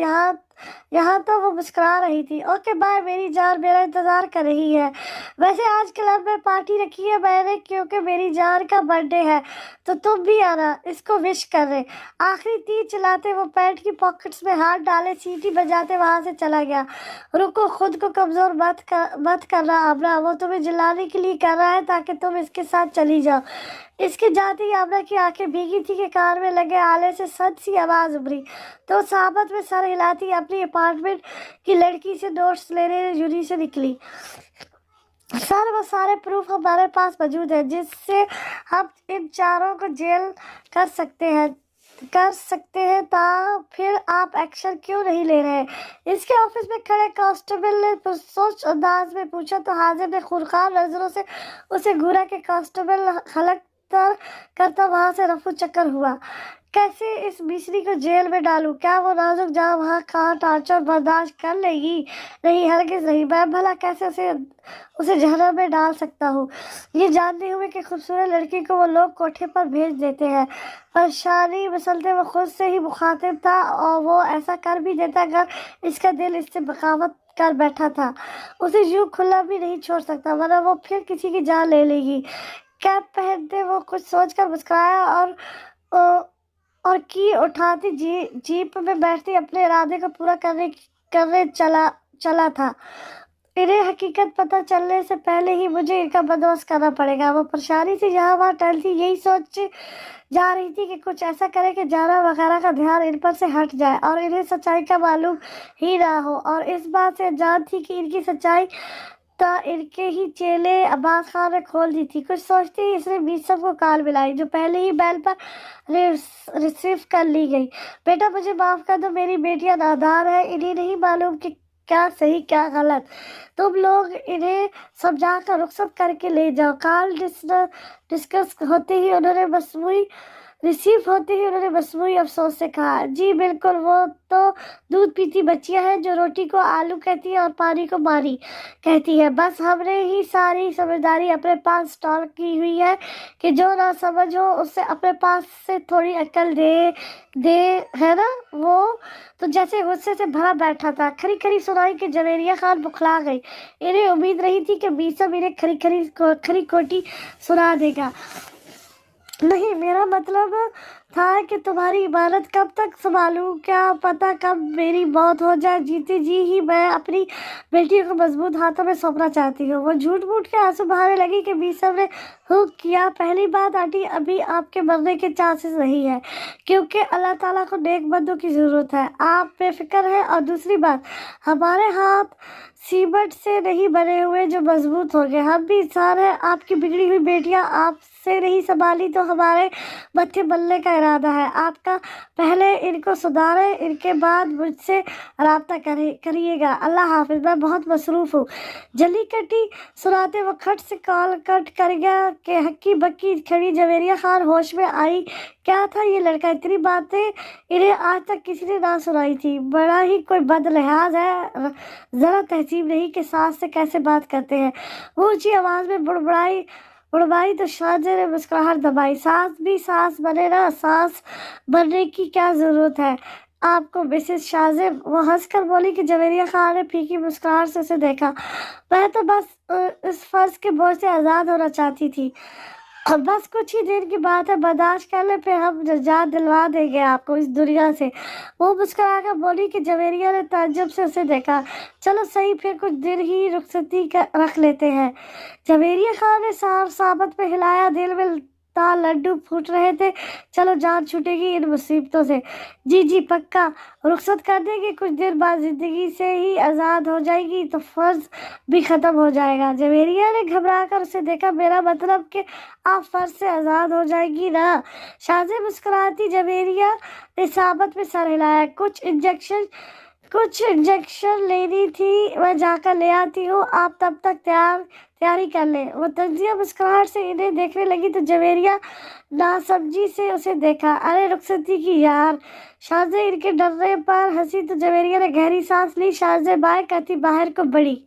यहाँ तो वो मुस्कुरा रही थी। ओके बाय मेरी जान, मेरा इंतजार कर रही है। वैसे आज क्लब में पार्टी रखी है मैंने, क्योंकि मेरी जान का बर्थडे है, तो तुम भी आना, इसको विश कर रहे। आखिरी तीर चलाते वो पैंट की पॉकेट्स में हाथ डाले सीटी बजाते वहां से चला गया। रुको, खुद को कमजोर मत करना आमना, वो तुम्हें जलाने के लिए कर रहा है ताकि तुम इसके साथ चली जाओ। इसके जाते ही आमना की आंखें भीगी थी कि कान में लगे आले से सद सी आवाज उभरी तो साबत में सर हिलाती अपनी अपार्टमेंट की लड़की से नोट्स लेने यूरी से निकली। सर, वो सारे प्रूफ हमारे पास मौजूद है जिससे हम इन चारों को जेल कर सकते हैं ता फिर आप एक्शन क्यों नहीं ले रहे? इसके ऑफिस में खड़े कांस्टेबल ने पुरसोच अंदाज में पूछा तो हाजिर ने खूंखार नजरों से उसे घूरा के कांस्टेबल हलक करता वहां से रफू चक्कर हुआ। कैसे इस मिस्री को जेल में डालूं? क्या वो नाजुक जान वहाँ कहाँ टार्चर बर्दाश्त कर लेगी? नहीं, हरगिज नहीं। मैं भला कैसे उसे जहन्नम में डाल सकता हूँ, ये जानते हुए कि खूबसूरत लड़की को वो लोग कोठे पर भेज देते हैं। परेशानी मसलते वो खुद से ही मुखातिब था और वो ऐसा कर भी देता अगर इसका दिल इससे बगावत कर बैठा था। उसे यूं खुला भी नहीं छोड़ सकता, वरना वो फिर किसी की जान ले लेगी। कैप पहनते वो कुछ सोचकर मुस्कुराया और की उठाती जीप में बैठती अपने इरादे को पूरा करने चला था। इन्हें हकीकत पता चलने से पहले ही मुझे इनका बंदोबस्त करना पड़ेगा। वो परेशानी से यहाँ वहाँ टहलती यही सोच जा रही थी कि कुछ ऐसा करे कि जाना वगैरह का ध्यान इन पर से हट जाए और इन्हें सच्चाई का मालूम ही ना हो, और इस बात से अनजान थी कि इनकी सच्चाई तो इनके ही चेले अब्बास खान ने खोल दी थी। कुछ सोचते ही इसने मीसम को कॉल मिलाई जो पहले ही बैल पर रिसीव कर ली गई। बेटा मुझे माफ कर दो, मेरी बेटियां नादान है, इन्हें नहीं मालूम कि क्या सही क्या गलत। तुम लोग इन्हें समझा कर रुखसत करके ले जाओ। कॉल डिस्कस होते ही उन्होंने मसनूई अफसोस से कहा, जी बिल्कुल, वो तो दूध पीती बच्चियां हैं जो रोटी को आलू कहती है और पानी को मारी कहती है। बस हमने ही सारी समझदारी अपने पास स्टॉल की हुई है कि जो ना समझ हो उससे अपने पास से थोड़ी अक्ल दे है ना। वो तो जैसे गुस्से से भरा बैठा था। खरी खरी सुनाई कि जवेरिया खान बुखला गई। इन्हें उम्मीद रही थी कि मीसम इन्हें खरी खोटी सुना देगा। नहीं, मेरा मतलब था कि तुम्हारी इबादत कब तक संभालूं, क्या पता कब मेरी मौत हो जाए। जीते जी ही मैं अपनी बेटियों को मजबूत हाथों में सौंपना चाहती हूँ। वो झूठ मूठ के आंसू बहाने लगी कि मीसम ने हुक्म किया, पहली बात आंटी, अभी आपके मरने के चांसेस नहीं है क्योंकि अल्लाह ताला को नेक बंदों की ज़रूरत है, आप बेफिक्र हैं। और दूसरी बात, हमारे हाथ सीमेंट से नहीं बने हुए जो मजबूत हो गए। हम भी इंसान हैं, आपकी बिगड़ी हुई बेटियां आपसे नहीं संभाली तो हमारे मत्थे मलने का इरादा है। आपका पहले इनको सुधारें, इनके बाद मुझसे राब्ता करिएगा। अल्लाह हाफिज, मैं बहुत मसरूफ़ हूँ। जली कटी सुनाते वो खट से कॉल कट कर गया कि हक्की बक्की खड़ी जवेरिया खान होश में आई। क्या था ये लड़का, इतनी बातें इन्हें आज तक किसी ने ना सुनाई थी। बड़ा ही कोई बदलिहाज है, जरा तहजीब नहीं कि सास से कैसे बात करते हैं। वो ऊंची आवाज में बुड़बाई तो शाहजहां ने मुस्कुराहट दबाई। सास भी सास बने ना, सास बनने की क्या जरूरत है आपको मिसेस शाहजेब। वो हंसकर बोली कि जवेरिया खान ने फीकी मुस्कुराहट से उसे देखा। मैं तो बस इस फर्ज के बोझ से आज़ाद होना चाहती थी। अब बस कुछ ही देर की बात है, बर्दाश्त कर ले, फिर हम निजात दिलवा देंगे आपको इस दुनिया से। वो मुस्कुराकर बोली कि जवेरिया ने ताज्जुब से उसे देखा। चलो सही, फिर कुछ दिन ही रुखसती रख लेते हैं। जवेरिया खान ने साबत में हिलाया, दिल में लड्डू फूट रहे थे। चलो जान छूटेगी इन मुसीबतों से। जी जी पक्का, रुखसत कर देंगे, कुछ देर बाद जिंदगी से ही आज़ाद हो जाएगी तो फर्ज भी ख़त्म हो जाएगा। जवेरिया ने घबरा कर उसे देखा। मेरा मतलब कि आप फर्ज से आज़ाद हो जाएगी ना। शाहजेब मुस्कुराती जवेरिया ने साबत में सर हिलाया। कुछ इंजेक्शन लेनी थी, मैं जाकर ले आती हूँ, आप तब तक तैयारी कर ले। वो तंजिया मुस्कुराहट से इन्हें देखने लगी तो जवेरिया नासमझी से उसे देखा। अरे रुखसती की यार। शाहजेब इनके डरने पर हंसी तो जवेरिया ने गहरी सांस ली। शाहजेब बाहर कहती बाहर को बड़ी